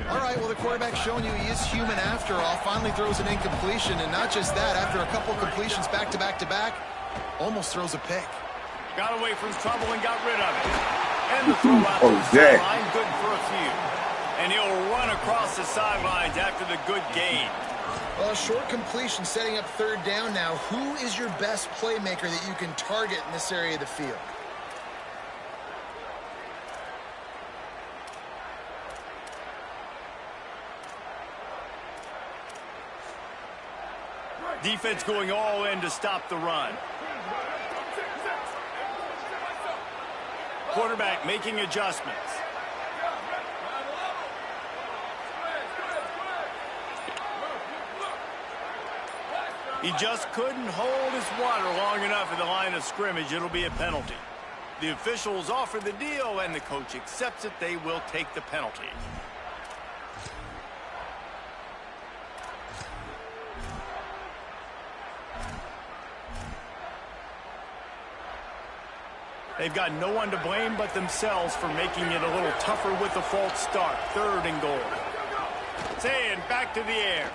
All right, well, the quarterback's showing you he is human after all. Finally throws an incompletion, and not just that, after a couple completions back-to-back-to-back, almost throws a pick. Got away from trouble and got rid of it. And the throw out to the sideline, good for a few. And he'll run across the sidelines after the good gain. Well, a short completion setting up third down now. Who is your best playmaker that you can target in this area of the field? Defense going all in to stop the run. Quarterback making adjustments. He just couldn't hold his water long enough at the line of scrimmage. It'll be a penalty. The officials offer the deal, and the coach accepts it. They will take the penalty. They've got no one to blame but themselves for making it a little tougher with the false start. 3rd and goal. Saying back to the air.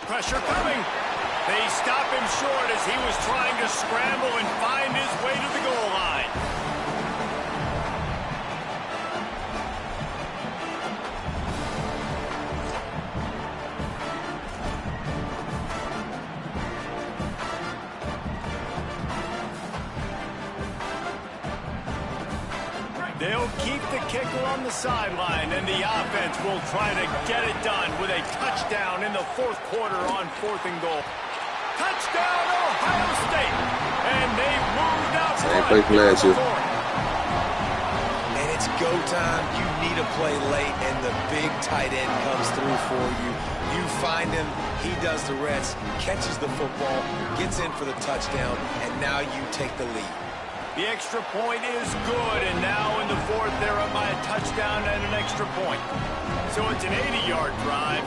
Pressure coming. They stop him short as he was trying to scramble and find his way to the goal line. They'll keep the kicker on the sideline, and the offense will try to get it done with a touchdown in the 4th quarter on 4th and goal. Touchdown, Ohio State! And they've moved out front. And it's go time. You need a play late, and the big tight end comes through for you. You find him, he does the rest, catches the football, gets in for the touchdown, and now you take the lead. The extra point is good, and now in the 4th, they're up by a touchdown and an extra point. So it's an 80-yard drive,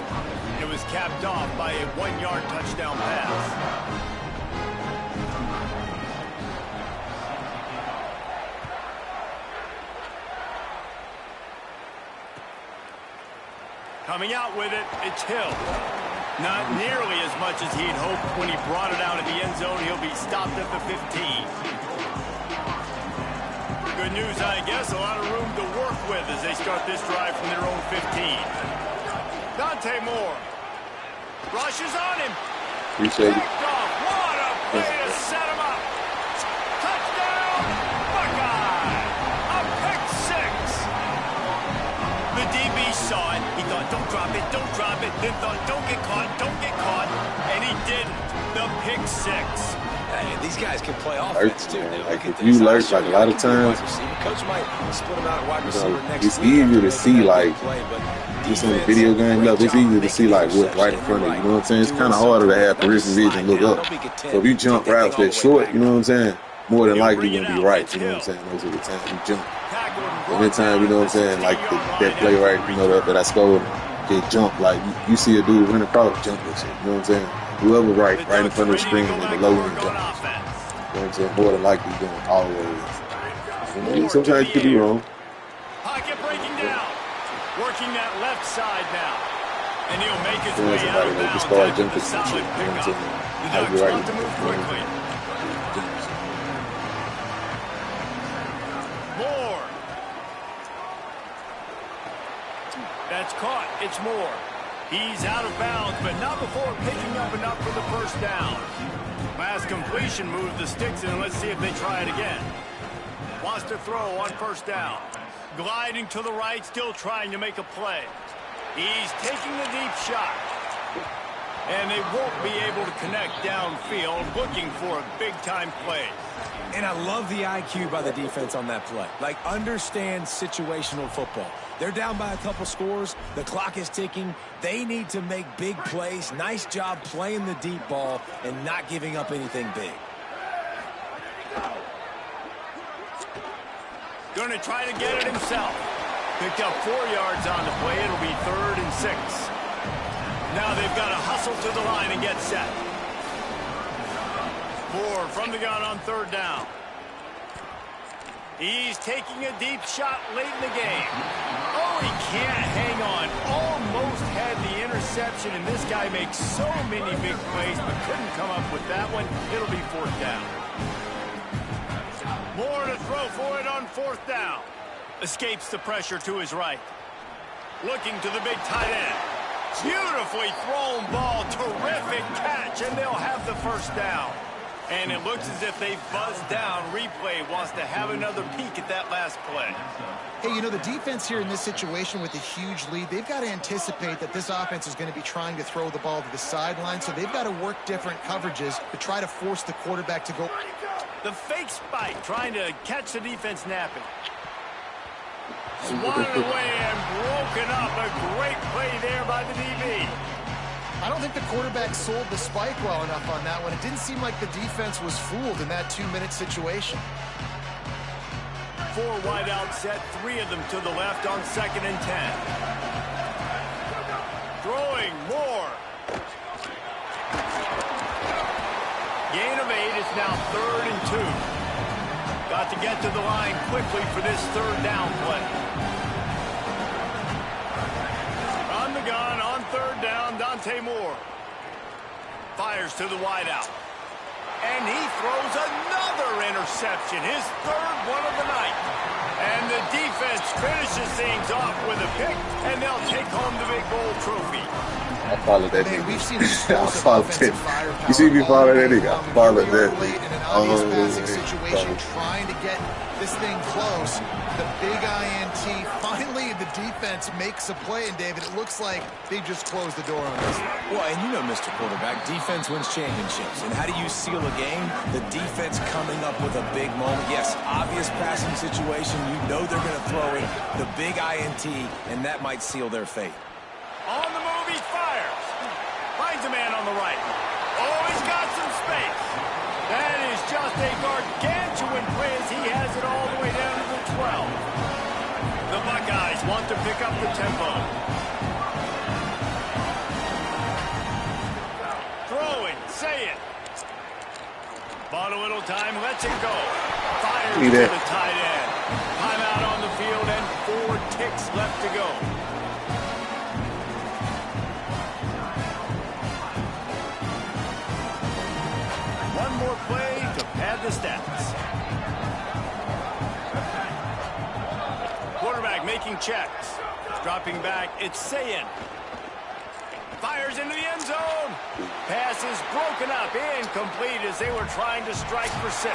and it was capped off by a 1-yard touchdown pass. Coming out with it, it's Hill. Not nearly as much as he'd hoped when he brought it out of the end zone. He'll be stopped at the 15. Good news, I guess. A lot of room to work with as they start this drive from their own 15. Dante Moore. Rushes on him. Appreciate it. What a play to set him up. Touchdown, Buckeye. A pick 6. The DB saw it. He thought, don't drop it, don't drop it. Then thought, don't get caught, don't get caught. And he didn't. The pick 6. Hey, these guys can play Lurch, offense, too. man. Now, Like, look at if you this. I'll lurch, show like, a you. lot I of can be a wide times, receiver. Coach might split him out at wide you receiver know, next it's week easier after to maybe see, that like, big play, but just on the defense, video game great level, it's job easier to making see, the like, what's right in interception. front You're of you. You right. know what I'm saying? It's Doing kind of harder to something. have They'll just peripheral vision slide and look down. up. They'll be So content. if you Take jump that thing routes all that the way short, back. you know what I'm saying? More than He'll likely bring you're it going to be out. right. It's You know what I'm Hill. saying? Most of the time you jump. Tackled and But brought anytime, down you know at what I'm the saying, like 16-yard that line play after right, the you know, that return. I scored, get jump, like you see a dude running across, jump that shit. You know what I'm saying? Whoever right The in Ducks front of the ready to screen go in the back to low work end on jump that shit. offense. You know what I'm saying? More than likely you're doing always. You know, Moore to sometimes you the could be air. wrong. Pocket breaking down. Working that left side now. And he'll make his Then way out somebody of maybe bounds start after the jumping some shit. solid You know what I'm pickup. saying? The Might be Ducks right. want to move quickly. Moore. That's caught. It's Moore. He's out of bounds, but not before picking up enough for the first down. Last completion moved the sticks in. Let's see if they try it again. Wants to throw on first down. Gliding to the right, still trying to make a play. He's taking the deep shot. And they won't be able to connect downfield, looking for a big-time play. And I love the IQ by the defense on that play. Like, understand situational football. They're down by a couple scores. The clock is ticking. They need to make big plays. Nice job playing the deep ball and not giving up anything big. Going to try to get it himself. Picked up 4 yards on the play. It'll be 3rd and 6. Now they've got to hustle to the line and get set. Moore from the gun on 3rd down. He's taking a deep shot late in the game. Oh, he can't hang on. Almost had the interception, and this guy makes so many big plays, but couldn't come up with that one. It'll be 4th down. Moore to throw for it on 4th down. Escapes the pressure to his right. Looking to the big tight end. Beautifully thrown ball. Terrific catch, and they'll have the first down. And it looks as if they've buzzed down. Replay wants to have another peek at that last play. Hey, you know, the defense here in this situation with a huge lead, they've got to anticipate that this offense is going to be trying to throw the ball to the sideline, so they've got to work different coverages to try to force the quarterback to go. The fake spike trying to catch the defense napping. Swatted away and broken up. A great play there by the DB. I don't think the quarterback sold the spike well enough on that one. It didn't seem like the defense was fooled in that 2-minute situation. 4 wide out set, 3 of them to the left on 2nd and 10. Throwing Moore. Gain of 8. It's now 3rd and 2. Got to get to the line quickly for this 3rd down play. On the gun on 3rd down, Dante Moore. Fires to the wideout. And he throws another interception, his 3rd one of the night. And the defense finishes things off with a pick, and they'll take home the big gold trophy. I followed that Man, nigga. we've seen I explosive followed offensive that. firepower. You see me follow that all nigga? game I long. followed Here we that are late nigga. in an obvious Oh, passing yeah. situation, trying to get this thing close. The big INT. Finally, the defense makes a play, and David, it looks like they just closed the door on this. Well, and you know, Mr. Quarterback, defense wins championships. And how do you seal a game? The defense coming up with a big moment. Yes, obvious passing situation. You know they're going to throw it. The big INT, and that might seal their fate. On the move, he fires. Finds a man on the right. Oh, he's got some space. That is just a gargantuan play as he has it all the way down to the 12. The Buckeyes want to pick up the tempo. Throwing, say it. Bought a little time, lets it go. Fires to the tight end. Timeout on the field and 4 ticks left to go. One more play to pad the stats. Quarterback making checks. Dropping back, it's Sayin. Fires into the end zone. Pass is broken up, incomplete as they were trying to strike for 6.